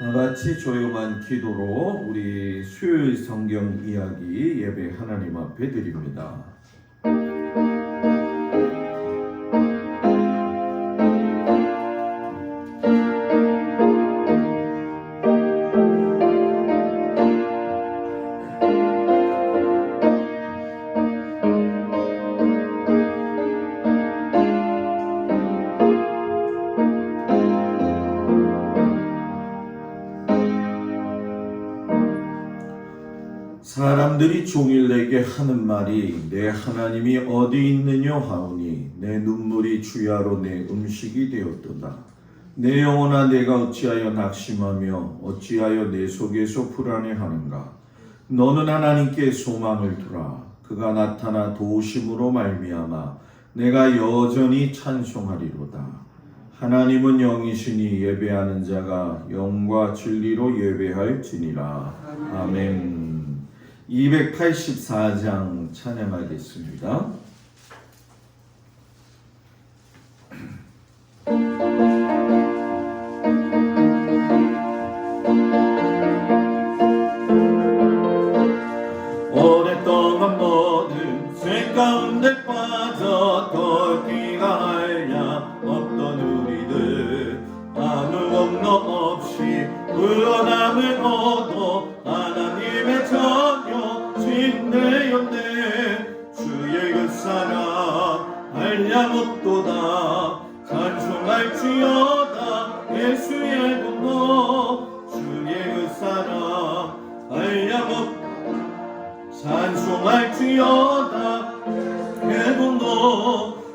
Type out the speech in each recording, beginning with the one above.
다 같이 조용한 기도로 우리 수요일 성경 이야기 예배 하나님 앞에 드립니다. 사람들이 종일 내게 하는 말이 내 하나님이 어디 있느냐 하오니 내 눈물이 주야로 내 음식이 되었도다. 내 영혼아 내가 어찌하여 낙심하며 어찌하여 내 속에서 불안해하는가. 너는 하나님께 소망을 두라. 그가 나타나 도우심으로 말미암아 내가 여전히 찬송하리로다. 하나님은 영이시니 예배하는 자가 영과 진리로 예배할지니라. 아멘. 284장 찬양하겠습니다. 오랫동안 모든 죄 가운데 빠져 돌기가 하랴 없던 우리들 아무 원로 없이 구원함을 얻어 하나님의 전혀 진내였네. 주의 그 사랑 한량없도다. 찬송할지어다 예수의 분노. 주의 그 사랑 한량없도다. 찬송할지어다 그 분노.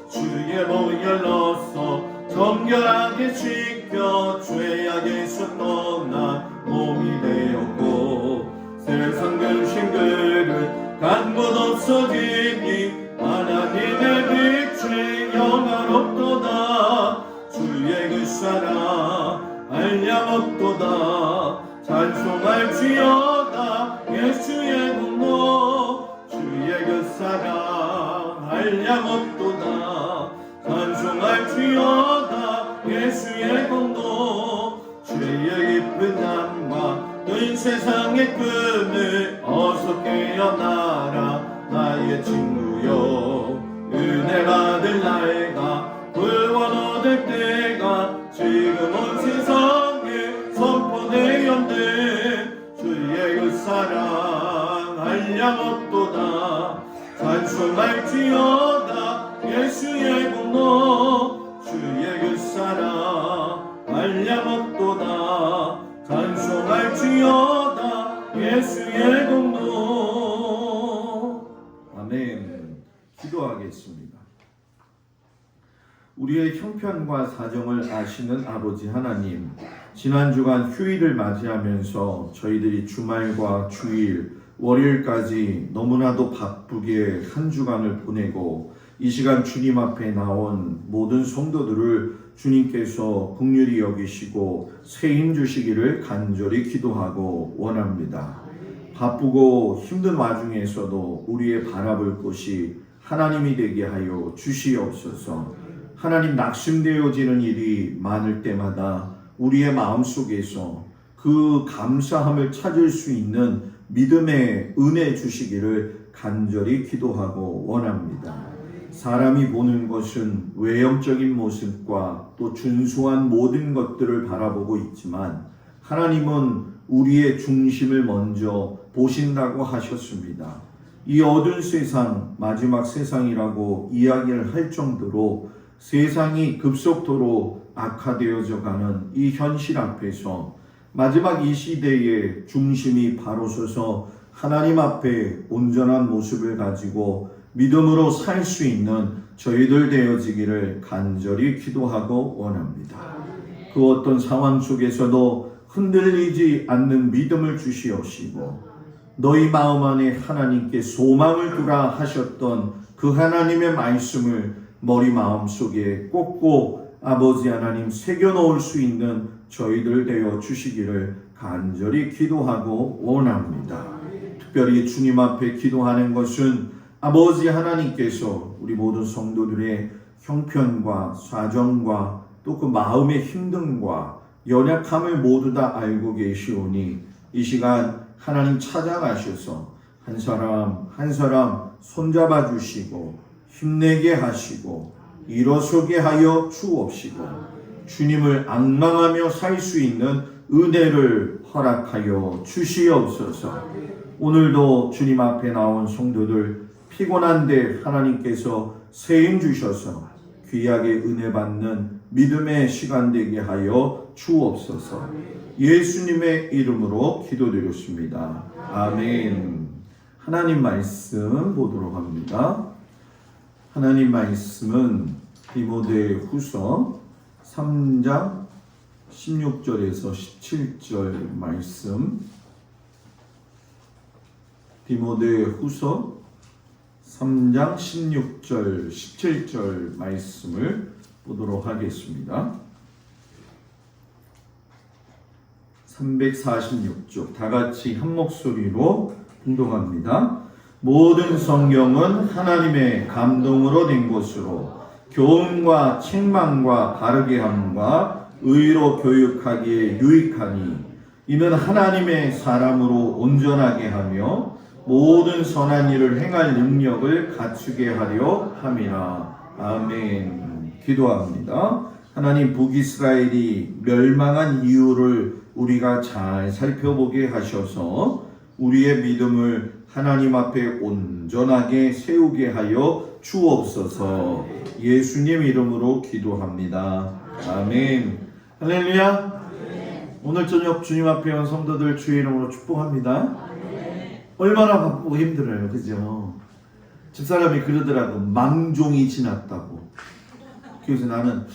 주의 복 열러서 정결하게 지켜 죄악에서 떠나 몸이 되었고 세상 근심 그릇 간곳 없어지니 하나님의 빛이 영화롭도다. 주의 그 사랑 한량없도다. 찬송할지어다 예수의 분노. 주의 그 사랑 한량없도다. 찬송할지어다 예수의 공도. 죄의 깊은 담과 은 세상의 꿈을 어서 깨어나라 나의 친구여. 은혜 받을 나이가 구원 얻을 때가 지금 온 세상에 선포되었네. 주의 그 사랑 한량없도다. 찬송할지어다 예수의 분노. 주의 그 사랑 한량없도다. 찬송할지어다 예수의 공도. 아멘. 기도하겠습니다. 우리의 형편과 사정을 아시는 아버지 하나님, 지난 주간 휴일을 맞이하면서 저희들이 주말과 주일, 월요일까지 너무나도 바쁘게 한 주간을 보내고 이 시간 주님 앞에 나온 모든 성도들을 주님께서 긍휼히 여기시고 새 힘 주시기를 간절히 기도하고 원합니다. 바쁘고 힘든 와중에서도 우리의 바라볼 곳이 하나님이 되게 하여 주시옵소서. 하나님, 낙심되어지는 일이 많을 때마다 우리의 마음속에서 그 감사함을 찾을 수 있는 믿음의 은혜 주시기를 간절히 기도하고 원합니다. 사람이 보는 것은 외형적인 모습과 또 준수한 모든 것들을 바라보고 있지만 하나님은 우리의 중심을 먼저 보신다고 하셨습니다. 이 어두운 세상, 마지막 세상이라고 이야기를 할 정도로 세상이 급속도로 악화되어져 가는 이 현실 앞에서 마지막 이 시대의 중심이 바로 서서 하나님 앞에 온전한 모습을 가지고 믿음으로 살 수 있는 저희들 되어지기를 간절히 기도하고 원합니다. 그 어떤 상황 속에서도 흔들리지 않는 믿음을 주시옵시고 너희 마음 안에 하나님께 소망을 두라 하셨던 그 하나님의 말씀을 머리 마음속에 꽂고 아버지 하나님 새겨놓을 수 있는 저희들 되어 주시기를 간절히 기도하고 원합니다. 특별히 주님 앞에 기도하는 것은 아버지 하나님께서 우리 모든 성도들의 형편과 사정과 또 그 마음의 힘듦과 연약함을 모두 다 알고 계시오니 이 시간 하나님 찾아가셔서 한 사람 한 사람 손잡아 주시고 힘내게 하시고 일어서게 하여 주옵시고 주님을 앙망하며 살 수 있는 은혜를 허락하여 주시옵소서. 오늘도 주님 앞에 나온 성도들 피곤한데 하나님께서 세임 주셔서 귀하게 은혜 받는 믿음의 시간 되게 하여 주옵소서. 예수님의 이름으로 기도드렸습니다. 아멘. 하나님 말씀 보도록 합니다. 하나님 말씀은 디모데후서 3장 16절에서 17절 말씀. 디모데후서 3장 16절 17절 말씀을 보도록 하겠습니다. 346쪽 다 같이 한 목소리로 봉독합니다. 모든 성경은 하나님의 감동으로 된 것으로 교훈과 책망과 바르게 함과 의로 교육하기에 유익하니 이는 하나님의 사람으로 온전하게 하며 모든 선한 일을 행할 능력을 갖추게 하려 함이라. 아멘. 기도합니다. 하나님, 북이스라엘이 멸망한 이유를 우리가 잘 살펴보게 하셔서 우리의 믿음을 하나님 앞에 온전하게 세우게 하여 주옵소서. 예수님 이름으로 기도합니다. 아멘. 할렐루야. 오늘 저녁 주님 앞에 온 성도들 주의 이름으로 축복합니다. 얼마나 바쁘고 힘들어요, 그죠? 집사람이 그러더라고. 망종이 지났다고. 그래서 나는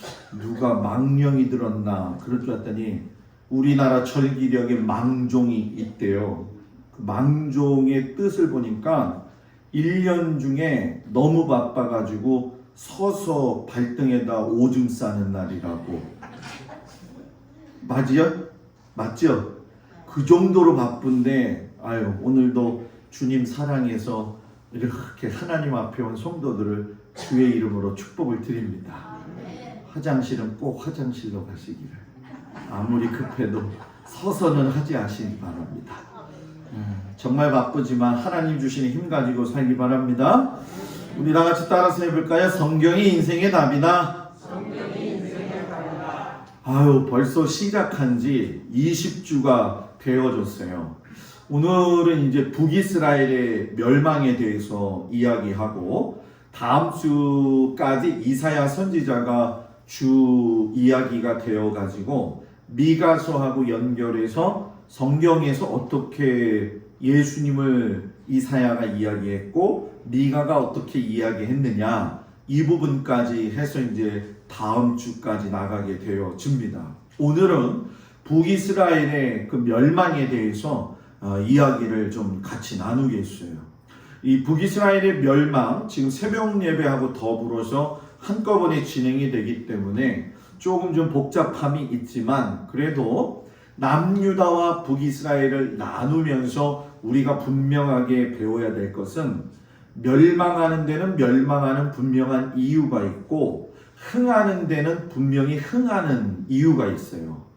누가 망령이 들었나 그럴 줄 알았더니 우리나라 절기력에 망종이 있대요. 그 망종의 뜻을 보니까 1년 중에 너무 바빠가지고 서서 발등에다 오줌 싸는 날이라고. 맞죠? 그 정도로 바쁜데 아유, 오늘도 주님 사랑해서 이렇게 하나님 앞에 온 성도들을 주의 이름으로 축복을 드립니다. 화장실은 꼭 화장실로 가시기를. 아무리 급해도 서서는 하지 않으시기 바랍니다. 정말 바쁘지만 하나님 주시는 힘 가지고 살기 바랍니다. 우리 다 같이 따라서 해볼까요? 성경이 인생의 답이다. 아유, 벌써 시작한 지 20주가 되어졌어요. 오늘은 이제 북이스라엘의 멸망에 대해서 이야기하고 다음 주까지 이사야 선지자가 주 이야기가 되어가지고 미가서하고 연결해서 성경에서 어떻게 예수님을 이사야가 이야기했고 미가가 어떻게 이야기했느냐 이 부분까지 해서 이제 다음 주까지 나가게 되어집니다. 오늘은 북이스라엘의 그 멸망에 대해서 이야기를 좀 같이 나누겠어요. 이 북이스라엘의 멸망, 지금 새벽 예배하고 더불어서 한꺼번에 진행이 되기 때문에 조금 좀 복잡함이 있지만 그래도 남유다와 북이스라엘을 나누면서 우리가 분명하게 배워야 될 것은 멸망하는 데는 멸망하는 분명한 이유가 있고 흥하는 데는 분명히 흥하는 이유가 있어요.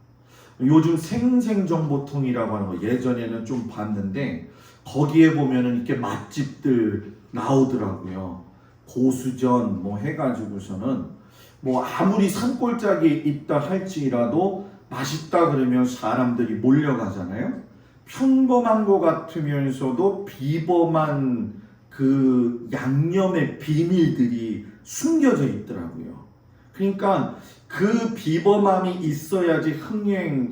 요즘 생생정보통이라고 하는 거 예전에는 좀 봤는데 거기에 보면은 이렇게 맛집들 나오더라고요. 고수전 뭐 해가지고서는 뭐 아무리 산골짜기에 있다 할지라도 맛있다 그러면 사람들이 몰려가잖아요. 평범한 것 같으면서도 비범한 그 양념의 비밀들이 숨겨져 있더라고요. 그러니까 그 비범함이 있어야지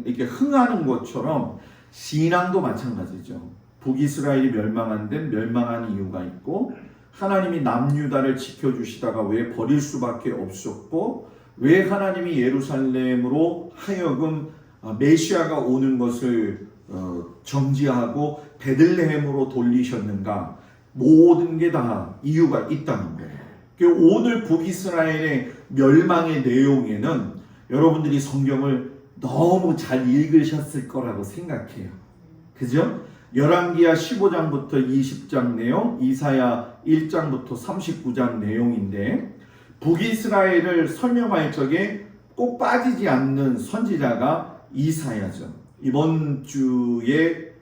이렇게 흥하는 것처럼 신앙도 마찬가지죠. 북이스라엘이 멸망한 데는 멸망한 이유가 있고 하나님이 남유다를 지켜주시다가 왜 버릴 수밖에 없었고 왜 하나님이 예루살렘으로 하여금 메시아가 오는 것을 정지하고 베들레헴으로 돌리셨는가 모든 게 다 이유가 있다는 거예요. 오늘 북이스라엘의 멸망의 내용에는 여러분들이 성경을 너무 잘 읽으셨을 거라고 생각해요. 그죠? 열왕기하 15장부터 20장 내용, 이사야 1장부터 39장 내용인데 북이스라엘을 설명할 적에 꼭 빠지지 않는 선지자가 이사야죠. 이번 주에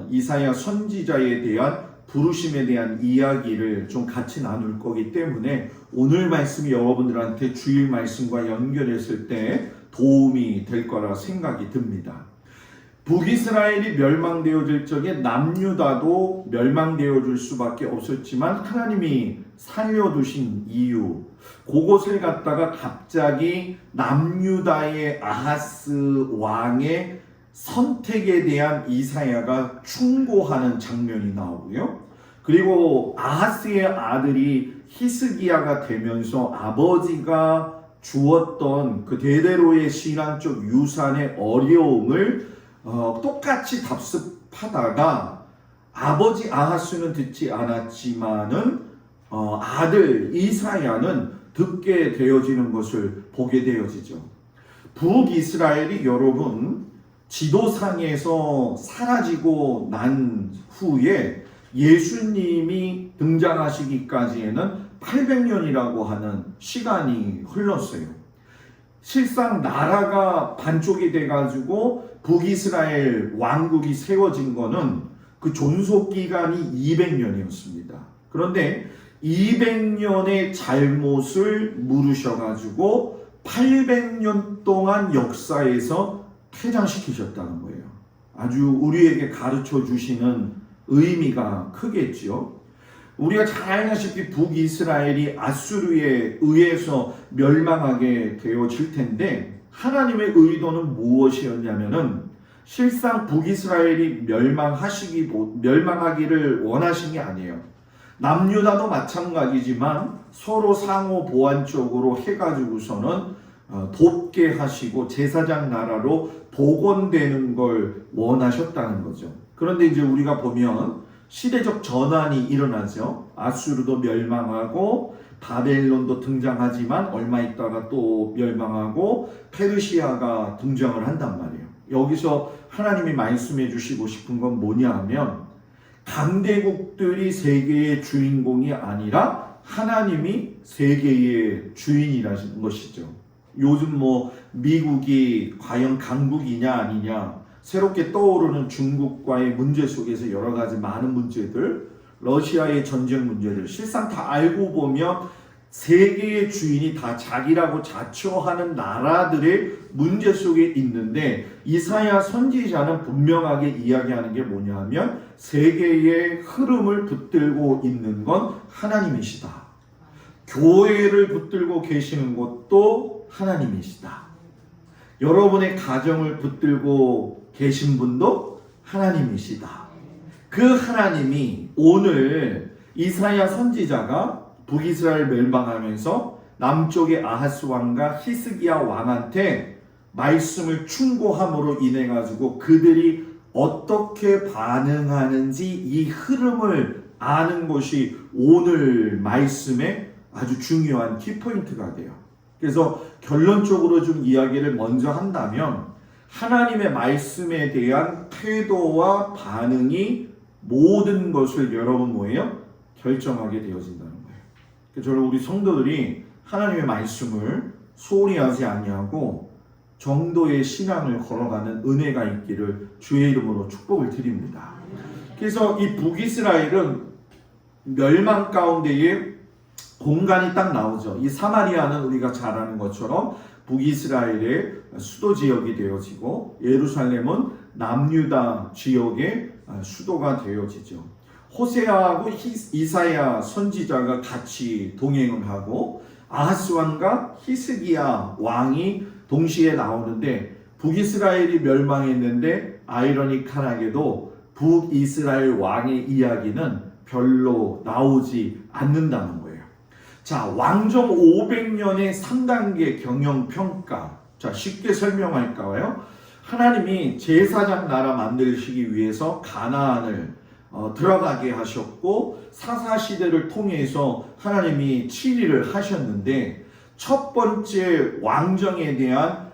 이사야 선지자에 대한 부르심에 대한 이야기를 좀 같이 나눌 거기 때문에 오늘 말씀이 여러분들한테 주일 말씀과 연결했을 때 도움이 될 거라 생각이 듭니다. 북이스라엘이 멸망되어질 적에 남유다도 멸망되어질 수밖에 없었지만 하나님이 살려두신 이유, 그곳을 갖다가 갑자기 남유다의 아하스 왕의 선택에 대한 이사야가 충고하는 장면이 나오고요. 그리고 아하스의 아들이 히스기야가 되면서 아버지가 주었던 그 대대로의 신앙적 유산의 어려움을 똑같이 답습하다가 아버지 아하스는 듣지 않았지만은 아들 이사야는 듣게 되어지는 것을 보게 되어지죠. 북이스라엘이 여러분 지도상에서 사라지고 난 후에 예수님이 등장하시기까지에는 800년이라고 하는 시간이 흘렀어요. 실상 나라가 반쪽이 돼가지고 북이스라엘 왕국이 세워진 거는 그 존속기간이 200년이었습니다. 그런데 200년의 잘못을 물으셔가지고 800년 동안 역사에서 퇴장시키셨다는 거예요. 아주 우리에게 가르쳐 주시는 의미가 크겠지요. 우리가 잘 아시다시피 북이스라엘이 아수르에 의해서 멸망하게 되어질 텐데 하나님의 의도는 무엇이었냐면은 실상 북이스라엘이 멸망하기를 원하신 게 아니에요. 남유다도 마찬가지지만 서로 상호 보완적으로 해가지고서는 돕게 하시고 제사장 나라로 복원되는 걸 원하셨다는 거죠. 그런데 이제 우리가 보면 시대적 전환이 일어나죠. 아수르도 멸망하고 바벨론도 등장하지만 얼마 있다가 또 멸망하고 페르시아가 등장을 한단 말이에요. 여기서 하나님이 말씀해 주시고 싶은 건 뭐냐 하면 강대국들이 세계의 주인공이 아니라 하나님이 세계의 주인이라는 것이죠. 요즘 뭐 미국이 과연 강국이냐 아니냐, 새롭게 떠오르는 중국과의 문제 속에서 여러 가지 많은 문제들, 러시아의 전쟁 문제들, 실상 다 알고 보면 세계의 주인이 다 자기라고 자처하는 나라들의 문제 속에 있는데 이사야 선지자는 분명하게 이야기하는 게 뭐냐 하면 세계의 흐름을 붙들고 있는 건 하나님이시다. 교회를 붙들고 계시는 것도 하나님이시다. 여러분의 가정을 붙들고 계신 분도 하나님이시다. 그 하나님이 오늘 이사야 선지자가 북이스라엘 멸망하면서 남쪽의 아하스 왕과 히스기야 왕한테 말씀을 충고함으로 인해 가지고 그들이 어떻게 반응하는지 이 흐름을 아는 것이 오늘 말씀의 아주 중요한 키포인트가 돼요. 그래서 결론적으로 좀 이야기를 먼저 한다면 하나님의 말씀에 대한 태도와 반응이 모든 것을 여러분 뭐예요? 결정하게 되어진다는 거예요. 그래서 저는 우리 성도들이 하나님의 말씀을 소홀히 하지 아니하고 정도의 신앙을 걸어가는 은혜가 있기를 주의 이름으로 축복을 드립니다. 그래서 이 북이스라엘은 멸망 가운데에 공간이 딱 나오죠. 이 사마리아는 우리가 잘 아는 것처럼 북이스라엘의 수도 지역이 되어지고 예루살렘은 남유다 지역의 수도가 되어지죠. 호세아하고 이사야 선지자가 같이 동행을 하고 아하스 왕과 히스기야 왕이 동시에 나오는데 북이스라엘이 멸망했는데 아이러니컬하게도 북이스라엘 왕의 이야기는 별로 나오지 않는다는 거예요. 자, 왕정 500년의 3단계 경영평가. 자, 쉽게 설명할까요? 하나님이 제사장 나라 만드시기 위해서 가나안을 들어가게 하셨고 사사시대를 통해서 하나님이 치리를 하셨는데 첫 번째 왕정에 대한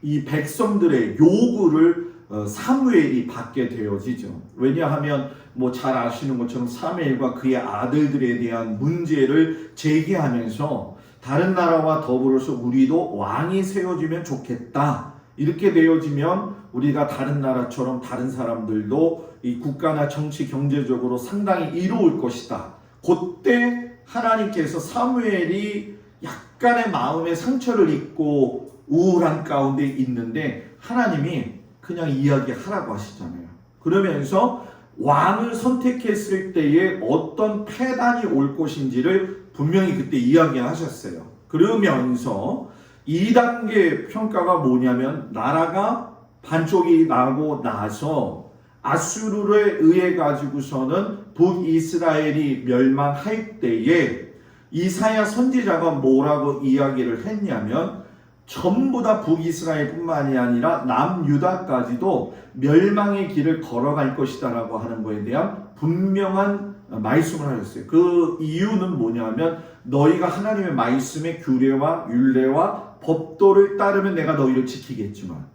이 백성들의 요구를 사무엘이 받게 되어지죠. 왜냐하면 뭐 잘 아시는 것처럼 사무엘과 그의 아들들에 대한 문제를 제기하면서 다른 나라와 더불어서 우리도 왕이 세워지면 좋겠다 이렇게 되어지면 우리가 다른 나라처럼 다른 사람들도 이 국가나 정치 경제적으로 상당히 이로울 것이다. 그때 하나님께서 사무엘이 약간의 마음의 상처를 입고 우울한 가운데 있는데 하나님이 그냥 이야기하라고 하시잖아요. 그러면서 왕을 선택했을 때에 어떤 패단이 올 것인지를 분명히 그때 이야기하셨어요. 그러면서 2단계 평가가 뭐냐면 나라가 반쪽이 나고 나서 아수르에 의해 가지고서는 북이스라엘이 멸망할 때에 이사야 선지자가 뭐라고 이야기를 했냐면 전부 다 북이스라엘뿐만이 아니라 남유다까지도 멸망의 길을 걸어갈 것이다 라고 하는 것에 대한 분명한 말씀을 하셨어요. 그 이유는 뭐냐면 너희가 하나님의 말씀의 규례와 율례와 법도를 따르면 내가 너희를 지키겠지만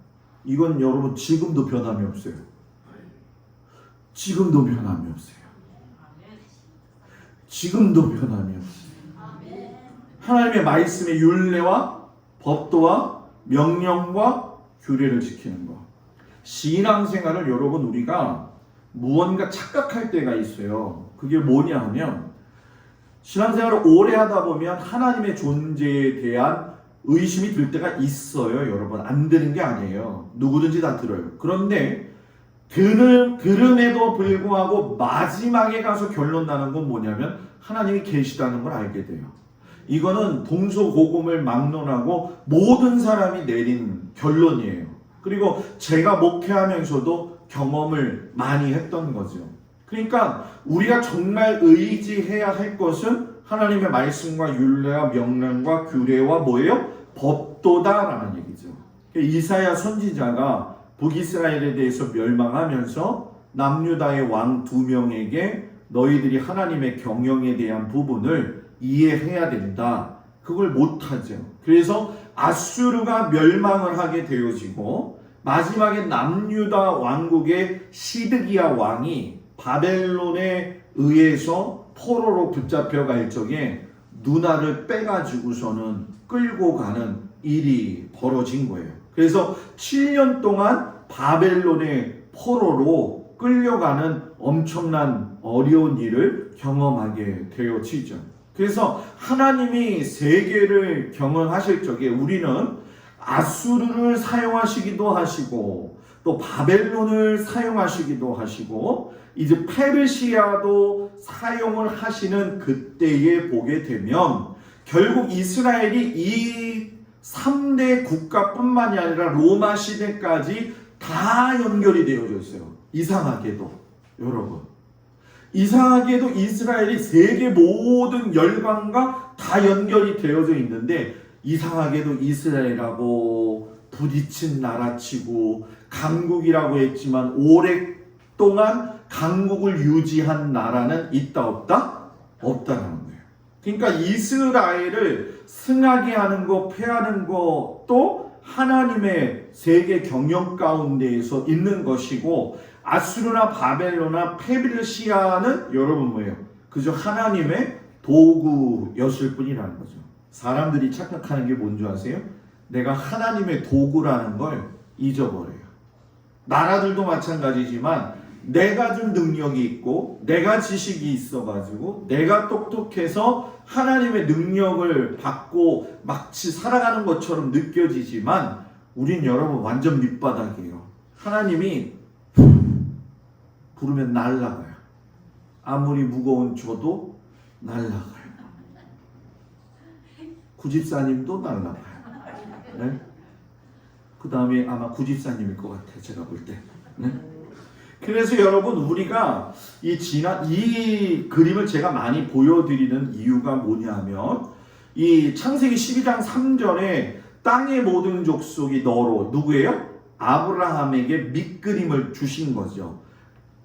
이건 여러분 지금도 변함이 없어요. 지금도 변함이 없어요. 지금도 변함이 없어요. 하나님의 말씀의 율례와 법도와 명령과 규례를 지키는 것. 신앙생활을 여러분 우리가 무언가 착각할 때가 있어요. 그게 뭐냐 하면 신앙생활을 오래 하다 보면 하나님의 존재에 대한 의심이 들 때가 있어요. 여러분 안 드는 게 아니에요. 누구든지 다 들어요. 그런데 들음에도 불구하고 마지막에 가서 결론 나는 건 뭐냐면 하나님이 계시다는 걸 알게 돼요. 이거는 동서고금을 막론하고 모든 사람이 내린 결론이에요. 그리고 제가 목회하면서도 경험을 많이 했던 거죠. 그러니까 우리가 정말 의지해야 할 것은 하나님의 말씀과 율례와 명령과 규례와 뭐예요? 법도다라는 얘기죠. 이사야 선지자가 북이스라엘에 대해서 멸망하면서 남유다의 왕 2명에게 너희들이 하나님의 경영에 대한 부분을 이해해야 된다. 그걸 못하죠. 그래서 아수르가 멸망을 하게 되어지고 마지막에 남유다 왕국의 시드기야 왕이 바벨론에 의해서 포로로 붙잡혀갈 적에 누나를 빼가지고서는 끌고 가는 일이 벌어진 거예요. 그래서 7년 동안 바벨론의 포로로 끌려가는 엄청난 어려운 일을 경험하게 되어지죠. 그래서 하나님이 세계를 경영하실 적에 우리는 아수르를 사용하시기도 하시고 또 바벨론을 사용하시기도 하시고 이제 페르시아도 사용을 하시는 그때에 보게 되면 결국 이스라엘이 이 3대 국가뿐만이 아니라 로마 시대까지 다 연결이 되어져 있어요. 이상하게도 여러분, 이상하게도 이스라엘이 세계 모든 열강과 다 연결이 되어져 있는데 이상하게도 이스라엘하고 부딪힌 나라치고 강국이라고 했지만 오랫동안 강국을 유지한 나라는 있다 없다? 없다라는 거예요. 그러니까 이스라엘을 승하게 하는 것, 패하는 것도 하나님의 세계 경영 가운데에서 있는 것이고 아수르나 바벨론이나 페르시아는 여러분 뭐예요? 그저 하나님의 도구였을 뿐이라는 거죠. 사람들이 착각하는 게 뭔지 아세요? 내가 하나님의 도구라는 걸 잊어버려요. 나라들도 마찬가지지만 내가 좀 능력이 있고 내가 지식이 있어가지고 내가 똑똑해서 하나님의 능력을 받고 마치 살아가는 것처럼 느껴지지만 우린 여러분 완전 밑바닥이에요. 하나님이 부르면 날아가요. 아무리 무거운 줘도 날아가요. 구집사님도 날아가요. 네? 그 다음에 아마 구집사님일 것 같아요. 제가 볼 때. 네? 그래서 여러분 우리가 이 그림을 제가 많이 보여드리는 이유가 뭐냐면 이 창세기 12장 3절에 땅의 모든 족속이 너로 누구예요? 아브라함에게 밑그림을 주신 거죠.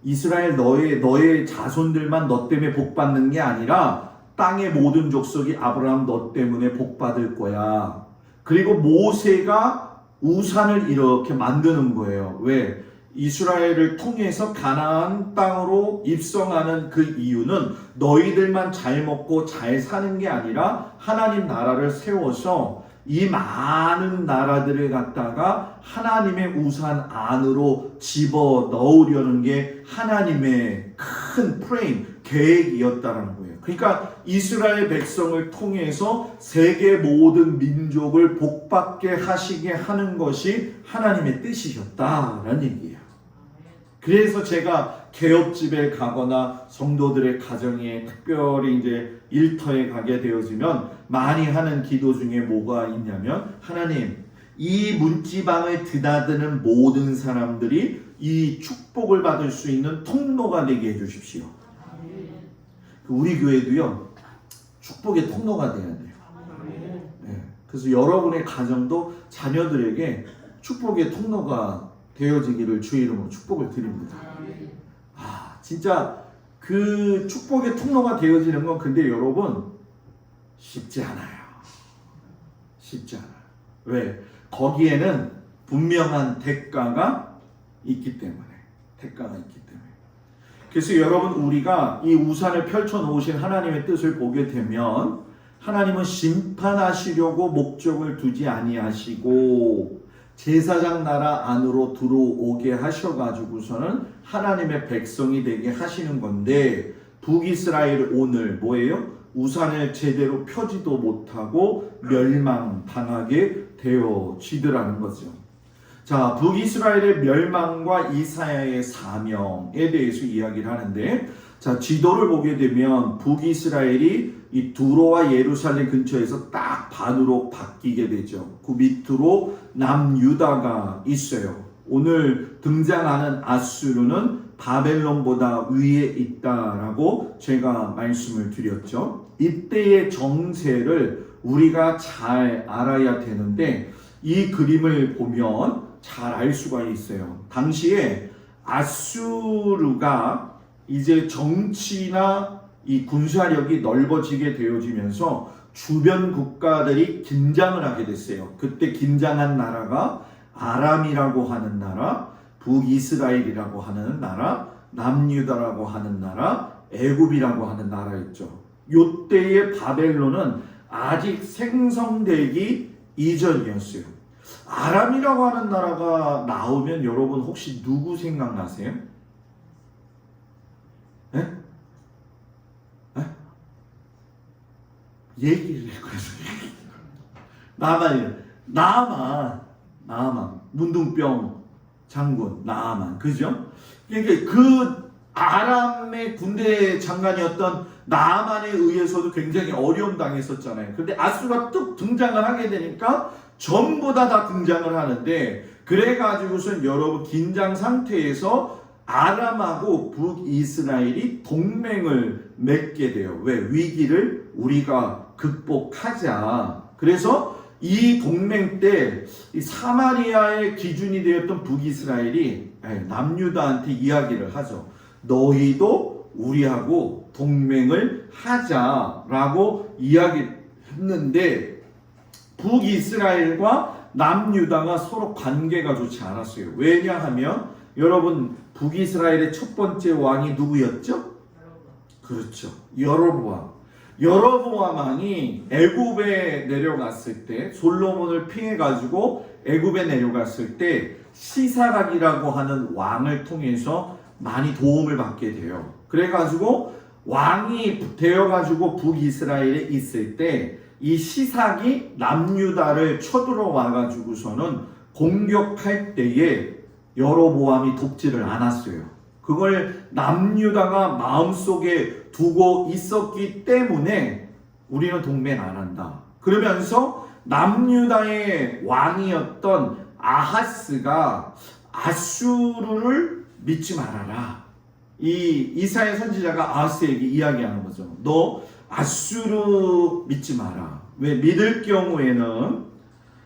이스라엘 너의 자손들만 너 때문에 복 받는 게 아니라 땅의 모든 족속이 아브라함 너 때문에 복 받을 거야. 그리고 모세가 우산을 이렇게 만드는 거예요. 왜? 이스라엘을 통해서 가나안 땅으로 입성하는 그 이유는 너희들만 잘 먹고 잘 사는 게 아니라 하나님 나라를 세워서 이 많은 나라들을 갖다가 하나님의 우산 안으로 집어 넣으려는 게 하나님의 큰 프레임, 계획이었다는 거예요. 그러니까 이스라엘 백성을 통해서 세계 모든 민족을 복받게 하시게 하는 것이 하나님의 뜻이셨다라는 얘기예요. 그래서 제가 개업집에 가거나 성도들의 가정에 특별히 이제 일터에 가게 되어지면 많이 하는 기도 중에 뭐가 있냐면, 하나님, 이 문지방을 드나드는 모든 사람들이 이 축복을 받을 수 있는 통로가 되게 해주십시오. 우리 교회도요, 축복의 통로가 돼야 돼요. 네. 그래서 여러분의 가정도 자녀들에게 축복의 통로가 되어지기를 주의 이름으로 축복을 드립니다. 진짜 그 축복의 통로가 되어지는 건 근데 여러분 쉽지 않아요. 쉽지 않아요. 왜? 거기에는 분명한 대가가 있기 때문에. 그래서 여러분, 우리가 이 우산을 펼쳐 놓으신 하나님의 뜻을 보게 되면, 하나님은 심판하시려고 목적을 두지 아니하시고 제사장 나라 안으로 들어오게 하셔가지고서는 하나님의 백성이 되게 하시는 건데, 북이스라엘 오늘 뭐예요? 우산을 제대로 펴지도 못하고 멸망당하게 되어지더라는 거죠. 자, 북이스라엘의 멸망과 이사야의 사명에 대해서 이야기를 하는데, 자, 지도를 보게 되면 북이스라엘이 이 두로와 예루살렘 근처에서 딱 반으로 바뀌게 되죠. 그 밑으로 남유다가 있어요. 오늘 등장하는 아수르는 바벨론보다 위에 있다라고 제가 말씀을 드렸죠. 이때의 정세를 우리가 잘 알아야 되는데, 이 그림을 보면 잘 알 수가 있어요. 당시에 아수르가 이제 정치나 이 군사력이 넓어지게 되어지면서 주변 국가들이 긴장을 하게 됐어요. 그때 긴장한 나라가 아람이라고 하는 나라, 북이스라엘이라고 하는 나라, 남유다라고 하는 나라, 애굽이라고 하는 나라였죠. 요때의 바벨론은 아직 생성되기 이전이었어요. 아람이라고 하는 나라가 나오면 여러분 혹시 누구 생각나세요? 네? 네? 얘기를 했거든요. 나아만 문둥병 장군 나아만, 그죠? 그러니까 그 아람의 군대 장관이었던 나아만에 의해서도 굉장히 어려움 당했었잖아요. 근데 아수가 뚝 등장을 하게 되니까 전부 다 등장을 하는데, 그래가지고선 여러분 긴장 상태에서 아람하고 북이스라엘이 동맹을 맺게 돼요. 왜? 위기를 우리가 극복하자. 그래서 이 동맹 때 이 사마리아의 기준이 되었던 북이스라엘이 남유다한테 이야기를 하죠. 너희도 우리하고 동맹을 하자라고 이야기했는데, 북이스라엘과 남유다가 서로 관계가 좋지 않았어요. 왜냐하면 여러분, 북이스라엘의 첫 번째 왕이 누구였죠? 그렇죠, 여로보암. 여로보암 왕이 애굽에 내려갔을 때, 솔로몬을 피해 가지고 애굽에 내려갔을 때 시사락이라고 하는 왕을 통해서 많이 도움을 받게 돼요. 그래가지고 왕이 되어가지고 북이스라엘에 있을 때 이 시삭이 남유다를 쳐들어와 가지고서는 공격할 때에 여로보암이 돕지를 않았어요. 그걸 남유다가 마음속에 두고 있었기 때문에 우리는 동맹 안 한다. 그러면서 남유다의 왕이었던 아하스가 아수르를 믿지 말아라. 이 이사야 선지자가 아하스에게 이야기하는 거죠. 너 아수르 믿지 마라. 왜? 믿을 경우에는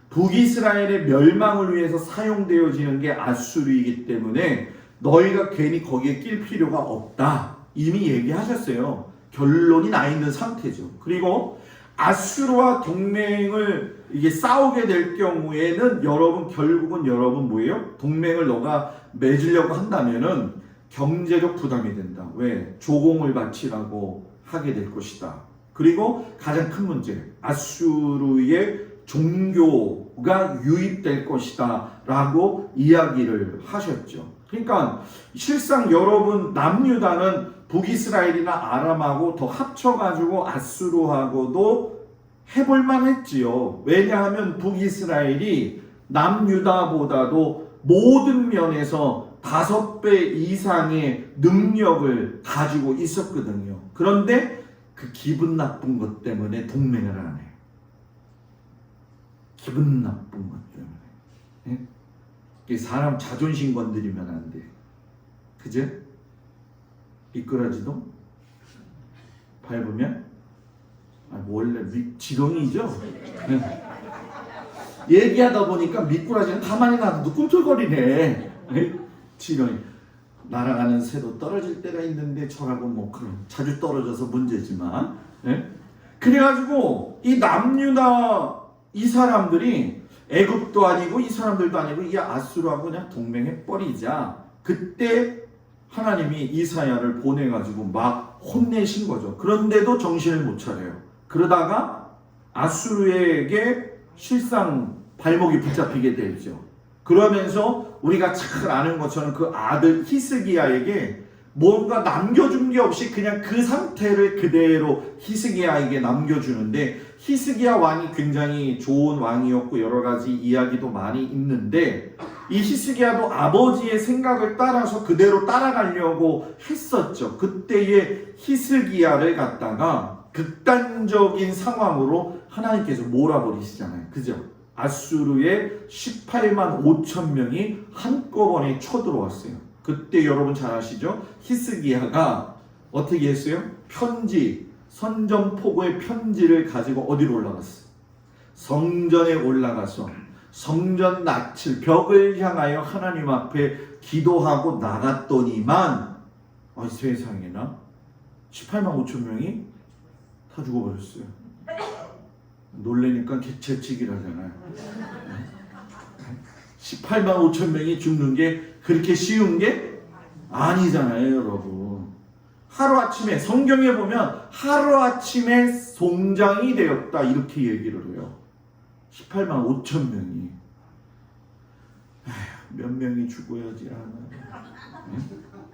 북이스라엘의 멸망을 위해서 사용되어지는 게 아수르이기 때문에 너희가 괜히 거기에 낄 필요가 없다. 이미 얘기하셨어요. 결론이 나 있는 상태죠. 그리고 아수르와 동맹을 이게 싸우게 될 경우에는 결국은 여러분 뭐예요? 동맹을 너가 맺으려고 한다면은 경제적 부담이 된다. 왜? 조공을 바치라고 하게 될 것이다. 그리고 가장 큰 문제, 아수르의 종교가 유입될 것이다 라고 이야기를 하셨죠. 그러니까 실상 여러분 남유다는 북이스라엘이나 아람하고 더 합쳐가지고 아수르하고도 해볼만 했지요. 왜냐하면 북이스라엘이 남유다보다도 모든 면에서 5배 이상의 능력을 가지고 있었거든요. 그런데 그 기분 나쁜 것 때문에 동맹을 안 해요. 기분 나쁜 것 때문에. 예? 사람 자존심 건드리면 안 돼. 그죠? 미꾸라지도 밟으면 원래 지렁이죠. 예. 얘기하다 보니까 미꾸라지는 가만히 놔둬도 꿈틀거리네. 예? 지렁이. 날아가는 새도 떨어질 때가 있는데 저라고 뭐 그럼 자주 떨어져서 문제지만. 예? 그래가지고 이 남유다 이 사람들이 애굽도 아니고 이 사람들도 아니고 이 아수르하고 그냥 동맹해 버리자. 그때 하나님이 이사야를 보내가지고 막 혼내신 거죠. 그런데도 정신을 못 차려요. 그러다가 아수르에게 실상 발목이 붙잡히게 되죠. 그러면서 우리가 잘 아는 것처럼 그 아들 히스기야에게 뭔가 남겨준 게 없이 그냥 그 상태를 그대로 히스기야에게 남겨주는데, 히스기야 왕이 굉장히 좋은 왕이었고 여러 가지 이야기도 많이 있는데, 이 히스기야도 아버지의 생각을 따라서 그대로 따라가려고 했었죠. 그때의 히스기야를 갖다가 극단적인 상황으로 하나님께서 몰아버리시잖아요. 그죠? 아수르의 18만 5천 명이 한꺼번에 쳐들어왔어요. 그때 여러분 잘 아시죠? 히스기야가 어떻게 했어요? 편지, 선전포고의 편지를 가지고 어디로 올라갔어? 성전에 올라가서 성전 낯을 벽을 향하여 하나님 앞에 기도하고 나갔더니만 세상에나 18만 5천 명이 다 죽어버렸어요. 놀래니까 개체치기라잖아요. 18만 5천 명이 죽는 게 그렇게 쉬운 게 아니잖아요, 여러분. 하루아침에 성경에 보면 하루아침에 송장이 되었다 이렇게 얘기를 해요. 18만 5천 명이. 몇 명이 죽어야지 하나.